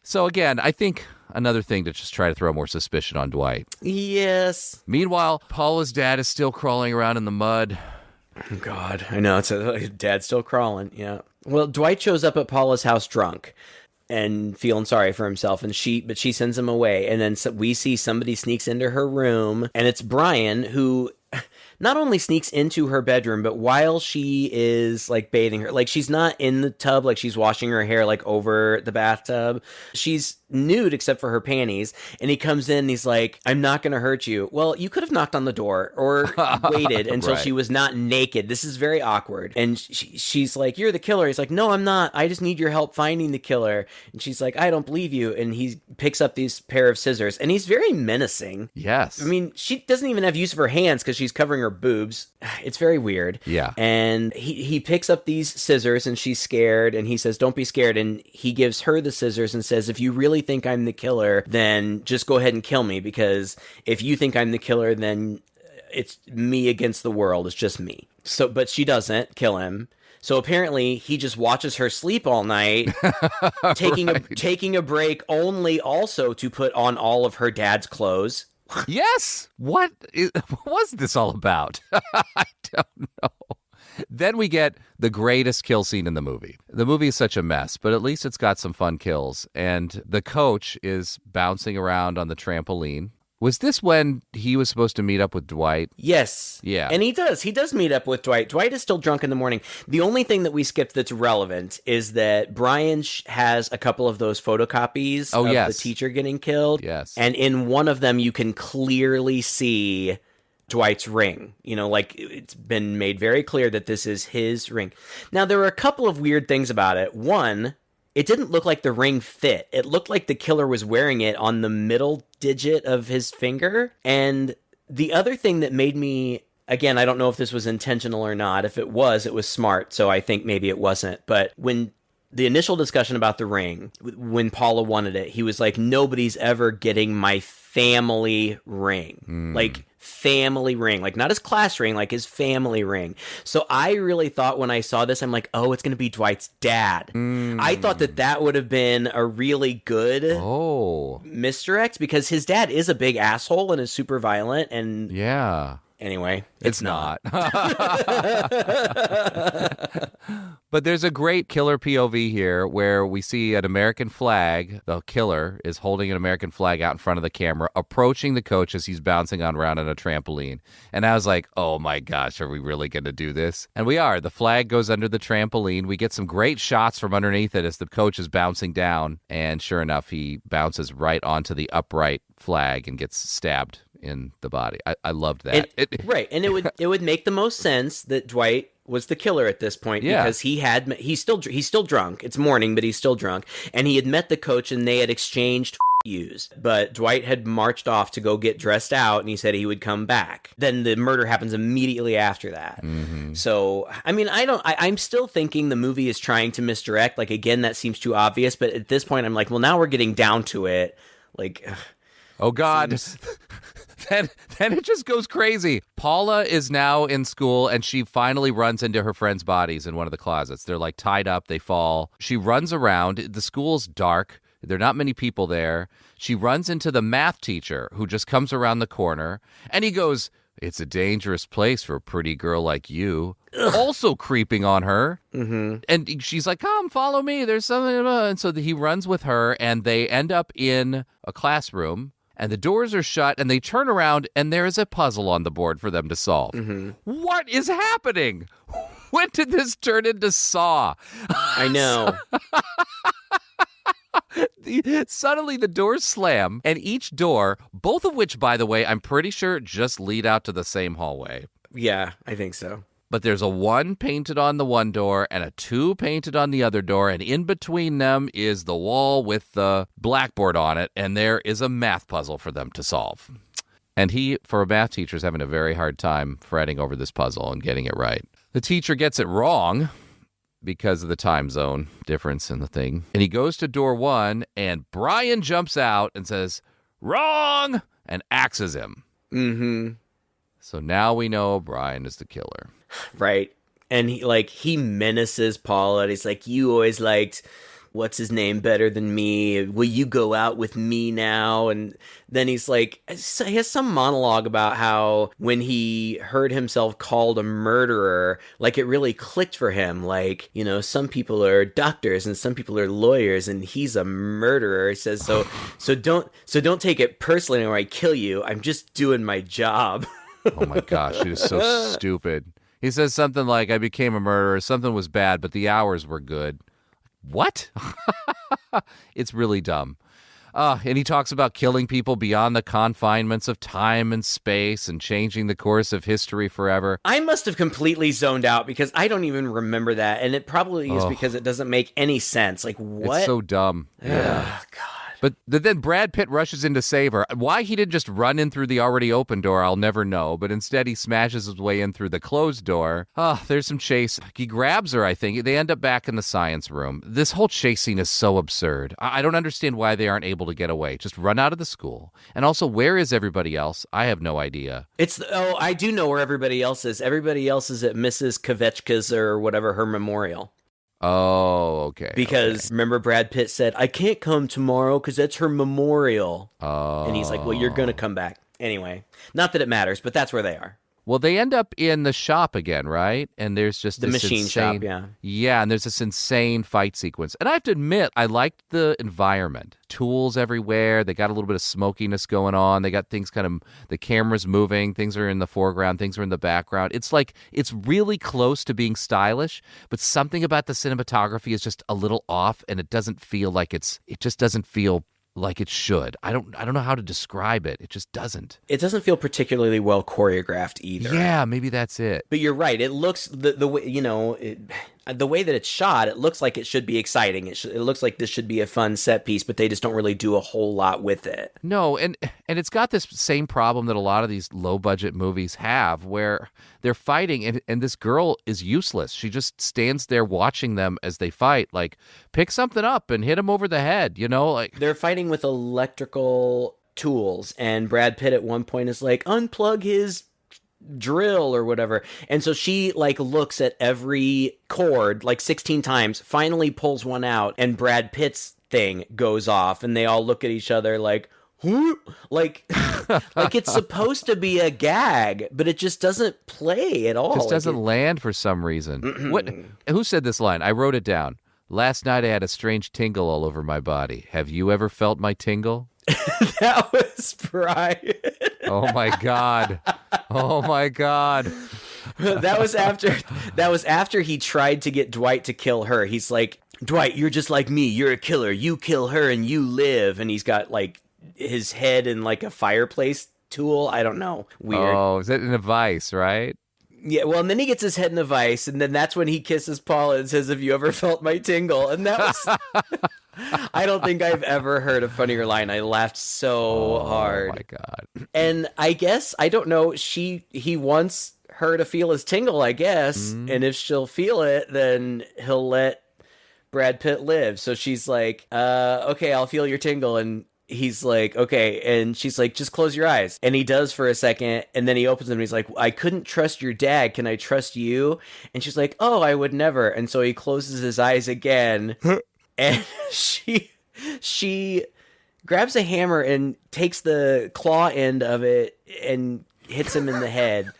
So again, I think another thing to just try to throw more suspicion on Dwight. Yes. Meanwhile, Paula's dad is still crawling around in the mud. Oh, God. I know. Dad's still crawling. Yeah. Well, Dwight shows up at Paula's house drunk and feeling sorry for himself, but she sends him away. And then we see somebody sneaks into her room, and it's Brian, who not only sneaks into her bedroom, but while she is like bathing her, like she's not in the tub, like she's washing her hair like over the bathtub. She's nude except for her panties, and he comes in and he's like, "I'm not gonna hurt you." Well, you could have knocked on the door or waited until Right. she was not naked. This is very awkward. And she's like, "You're the killer." He's like, "No, I'm not. I just need your help finding the killer." And she's like, "I don't believe you." And he picks up these pair of scissors, and he's very menacing. Yes. I mean, she doesn't even have use of her hands because she's covering her boobs. It's very weird. Yeah. And he picks up these scissors, and she's scared, and he says, "Don't be scared." And he gives her the scissors and says, "If you really think I'm the killer, then just go ahead and kill me, because if you think I'm the killer, then it's me against the world. It's just me." So, but she doesn't kill him. So apparently he just watches her sleep all night, taking a break only also to put on all of her dad's clothes. Yes. What was this all about? I don't know. Then we get the greatest kill scene in the movie. The movie is such a mess, but at least it's got some fun kills. And the coach is bouncing around on the trampoline. Was this when he was supposed to meet up with Dwight? Yes. Yeah. And he does meet up with Dwight. Dwight is still drunk in the morning. The only thing that we skipped that's relevant is that Brian has a couple of those photocopies of the teacher getting killed. Yes. And in one of them, you can clearly see Dwight's ring. You know, like, it's been made very clear that this is his ring. Now, there were a couple of weird things about it. One, it didn't look like the ring fit. It looked like the killer was wearing it on the middle digit of his finger. And the other thing that made me, again, I don't know if this was intentional or not. If it was smart. So I think maybe it wasn't. But when the initial discussion about the ring, when Paula wanted it, he was like, "Nobody's ever getting my family ring." Like, family ring, like not his class ring, like his family ring. So I really thought when I saw this, I'm like, oh, it's going to be Dwight's dad. I thought that would have been a really good misdirect, because his dad is a big asshole and is super violent. And yeah. Anyway, it's not. But there's a great killer POV here where we see an American flag. The killer is holding an American flag out in front of the camera, approaching the coach as he's bouncing around on a trampoline. And I was like, oh my gosh, are we really going to do this? And we are. The flag goes under the trampoline. We get some great shots from underneath it as the coach is bouncing down. And sure enough, he bounces right onto the upright flag and gets stabbed in the body. I loved that. Right. And it would make the most sense that Dwight was the killer at this point, because he's still drunk. It's morning, but he's still drunk. And he had met the coach, and they had exchanged used. But Dwight had marched off to go get dressed out, and he said he would come back. Then the murder happens immediately after that. Mm-hmm. So, I mean, I'm still thinking the movie is trying to misdirect. Like, again, that seems too obvious. But at this point, I'm like, well, now we're getting down to it. Like, oh, God. Then it just goes crazy. Paula is now in school, and she finally runs into her friends' bodies in one of the closets. They're like tied up. They fall. She runs around. The school's dark. There are not many people there. She runs into the math teacher, who just comes around the corner, and he goes, "It's a dangerous place for a pretty girl like you." Also creeping on her. Mm-hmm. And she's like, "Come, follow me. There's something." And so he runs with her, and they end up in a classroom. And the doors are shut, and they turn around, and there is a puzzle on the board for them to solve. Mm-hmm. What is happening? When did this turn into Saw? I know. Suddenly, the doors slam, and each door, both of which, by the way, I'm pretty sure just lead out to the same hallway. Yeah, I think so. But there's a 1 painted on the one door and a 2 painted on the other door, and in between them is the wall with the blackboard on it, and there is a math puzzle for them to solve. And he, for a math teacher, is having a very hard time fretting over this puzzle and getting it right. The teacher gets it wrong because of the time zone difference in the thing. And he goes to door 1, and Brian jumps out and says, "Wrong!" and axes him. Mm-hmm. So now we know Brian is the killer. Right. And he menaces Paula, and he's like, "You always liked what's his name better than me. Will you go out with me now?" And then he's like, he has some monologue about how when he heard himself called a murderer, like it really clicked for him. Like, you know, some people are doctors and some people are lawyers, and he's a murderer. He says, so don't take it personally or I kill you. I'm just doing my job. Oh my gosh, it is so stupid. He says something like, "I became a murderer. Something was bad, but the hours were good." What? It's really dumb. And he talks about killing people beyond the confinements of time and space and changing the course of history forever. I must have completely zoned out because I don't even remember that. And it probably is because it doesn't make any sense. Like, what? It's so dumb. Yeah. God. But then Brad Pitt rushes in to save her. Why he didn't just run in through the already open door, I'll never know. But instead, he smashes his way in through the closed door. There's some chase. He grabs her, I think. They end up back in the science room. This whole chase scene is so absurd. I don't understand why they aren't able to get away. Just run out of the school. And also, where is everybody else? I have no idea. I do know where everybody else is. Everybody else is at Mrs. Kvetchka's or whatever, her memorial. Oh, okay. Because remember Brad Pitt said, "I can't come tomorrow because that's her memorial." Oh. And he's like, "Well, you're going to come back." Anyway, not that it matters, but that's where they are. Well, they end up in the shop again, right? And there's just the this machine insane, shop, yeah. Yeah, and there's this insane fight sequence. And I have to admit, I liked the environment. Tools everywhere. They got a little bit of smokiness going on. They got things kind of, the camera's moving. Things are in the foreground. Things are in the background. It's like, it's really close to being stylish, but something about the cinematography is just a little off, and it doesn't feel like it just doesn't feel like it should. I don't know how to describe it. It just doesn't. It doesn't feel particularly well choreographed either. Yeah, maybe that's it. But you're right. It looks the way, you know, the way that it's shot, it looks like it should be exciting. It looks like this should be a fun set piece, but they just don't really do a whole lot with it. No, and it's got this same problem that a lot of these low-budget movies have, where they're fighting, and this girl is useless. She just stands there watching them as they fight, like, pick something up and hit him over the head, you know? Like, they're fighting with electrical tools, and Brad Pitt at one point is like, "Unplug his drill," or whatever. And so she like looks at every cord like 16 times, finally pulls one out, and Brad Pitt's thing goes off, and they all look at each other like, "Whoop," like it's supposed to be a gag, but it just doesn't play at all. Just doesn't land for some reason. What? Who said this line? I wrote it down. "Last night I had a strange tingle all over my body. Have you ever felt my tingle?" That was Brian. Oh my God. Oh my God. That was after he tried to get Dwight to kill her. He's like, "Dwight, you're just like me. You're a killer. You kill her and you live." And he's got like his head in like a fireplace tool. I don't know. Weird. Oh, is that in a vice, right? Yeah, well, and then he gets his head in a vice, and then that's when he kisses Paula and says, "Have you ever felt my tingle?" And that was... I don't think I've ever heard a funnier line. I laughed so hard. Oh, my God. And I guess, I don't know, he wants her to feel his tingle, I guess. And if she'll feel it, then he'll let Brad Pitt live. So she's like, okay, I'll feel your tingle. And he's like, okay. And she's like, just close your eyes. And he does for a second. And then he opens them and he's like, I couldn't trust your dad. Can I trust you? And she's like, oh, I would never. And so he closes his eyes again. And she grabs a hammer and takes the claw end of it and hits him in the head.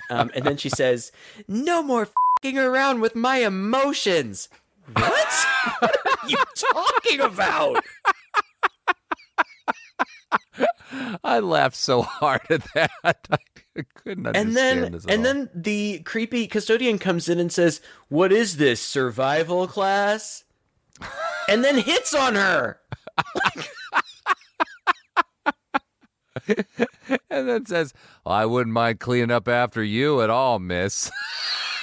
And then she says, no more f***ing around with my emotions. What? What are you talking about? I laughed so hard at that. I couldn't understand this at all. And then the creepy custodian comes in and says, what is this, survival class? And then hits on her. And then says, I wouldn't mind cleaning up after you at all, miss.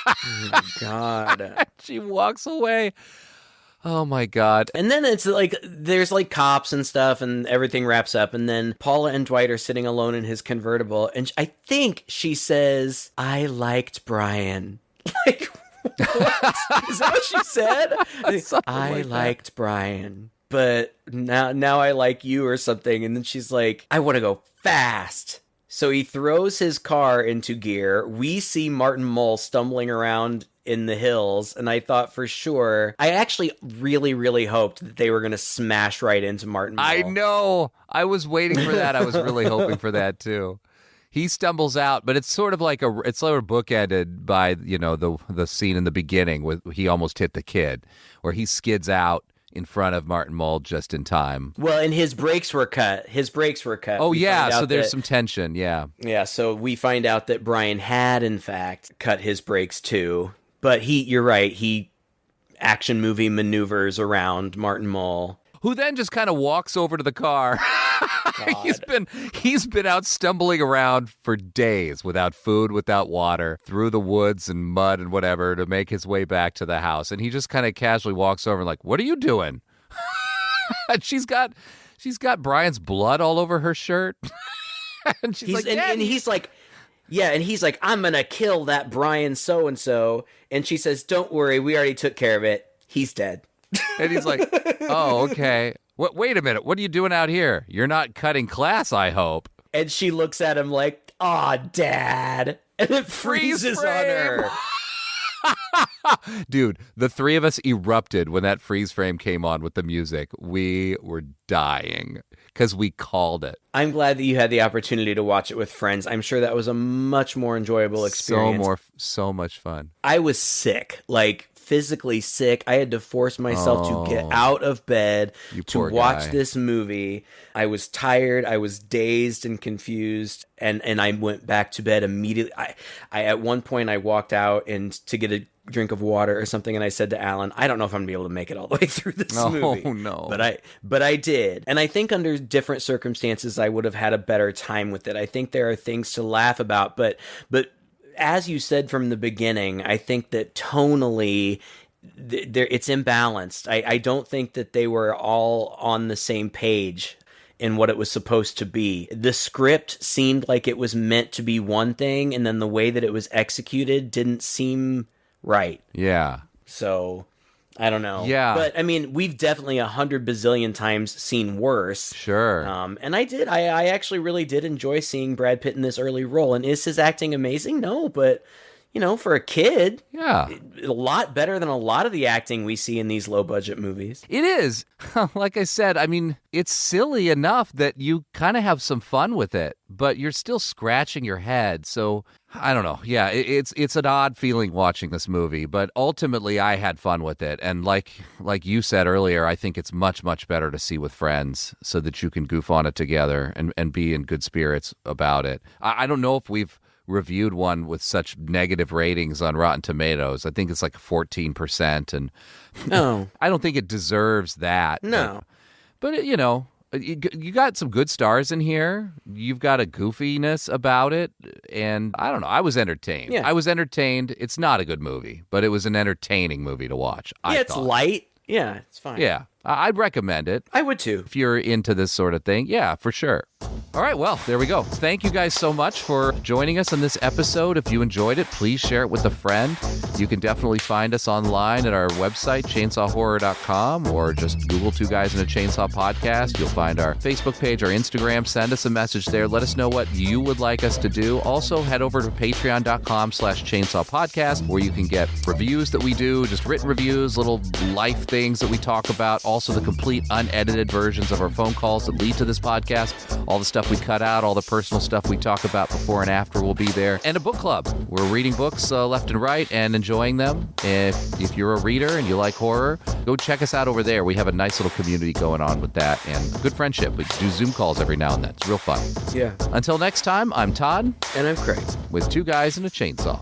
Oh, my God. She walks away. Oh, my God. And then it's like, there's like cops and stuff and everything wraps up. And then Paula and Dwight are sitting alone in his convertible. And I think she says, I liked Brian. Like, what? Is that what she said? I liked Brian, but now I like you or something. And then she's like, I want to go fast. So he throws his car into gear. We see Martin Mull stumbling around in the hills. And I thought for sure, I actually really, really hoped that they were going to smash right into Martin Mull. I know. I was waiting for that. I was really hoping for that too. He stumbles out, but it's sort of like it's sort of bookended by, the scene in the beginning with he almost hit the kid, where he skids out in front of Martin Mull just in time. Well, and his brakes were cut. Oh, yeah, so there's some tension, yeah. Yeah, so we find out that Brian had, in fact, cut his brakes too. But you're right, he action movie maneuvers around Martin Mull. Who then just kind of walks over to the car. He's been out stumbling around for days without food, without water, through the woods and mud and whatever to make his way back to the house. And he just kind of casually walks over and like, what are you doing? And she's got Brian's blood all over her shirt. And she's like, and he's like, yeah, and he's like, I'm going to kill that Brian so-and-so. And she says, don't worry, we already took care of it. He's dead. And he's like, oh, okay. Wait a minute. What are you doing out here? You're not cutting class, I hope. And she looks at him like, aw, Dad. And it freezes on her. Dude, the three of us erupted when that freeze frame came on with the music. We were dying because we called it. I'm glad that you had the opportunity to watch it with friends. I'm sure that was a much more enjoyable experience. So much fun. I was sick, like physically sick. I had to force myself to get out of bed to watch this movie. I was tired. I was dazed and confused, and I went back to bed immediately. I at one point I walked out and to get a drink of water or something, and I said to Alan, I don't know if I'm gonna be able to make it all the way through this movie. Oh no. But I did. And I think under different circumstances I would have had a better time with it. I think there are things to laugh about, but as you said from the beginning, I think that tonally it's imbalanced. I don't think that they were all on the same page in what it was supposed to be. The script seemed like it was meant to be one thing, and then the way that it was executed didn't seem right. Yeah. So, I don't know. Yeah. But, I mean, we've definitely 100 bazillion times seen worse. Sure. And I actually really did enjoy seeing Brad Pitt in this early role. And is his acting amazing? No, but, for a kid, yeah, a lot better than a lot of the acting we see in these low-budget movies. It is. Like I said, I mean, it's silly enough that you kind of have some fun with it, but you're still scratching your head. So, I don't know. Yeah, it's an odd feeling watching this movie, but ultimately I had fun with it. And like you said earlier, I think it's much, much better to see with friends so that you can goof on it together and be in good spirits about it. I don't know if we've reviewed one with such negative ratings on Rotten Tomatoes. I think it's like 14%, and no, I don't think it deserves that. No, but You got some good stars in here. You've got a goofiness about it. And I don't know. I was entertained. Yeah. I was entertained. It's not a good movie, but it was an entertaining movie to watch. It's light. Yeah, it's fine. Yeah, I'd recommend it. I would too. If you're into this sort of thing, yeah, for sure. All right, well, there we go. Thank you guys so much for joining us in this episode. If you enjoyed it, please share it with a friend. You can definitely find us online at our website, chainsawhorror.com, or just Google Two Guys in a Chainsaw Podcast. You'll find our Facebook page, our Instagram. Send us a message there. Let us know what you would like us to do. Also, head over to patreon.com/chainsaw podcast, where you can get reviews that we do, just written reviews, little life things that we talk about, also the complete unedited versions of our phone calls that lead to this podcast, all the stuff we cut out, all the personal stuff we talk about before and after will be there, and a book club. We're reading books left and right and enjoying them. If you're a reader and you like horror, go check us out over there. We have a nice little community going on with that and good friendship. We do Zoom calls every now and then. It's real fun. Yeah. Until next time, I'm Todd. And I'm Craig. With Two Guys and a Chainsaw.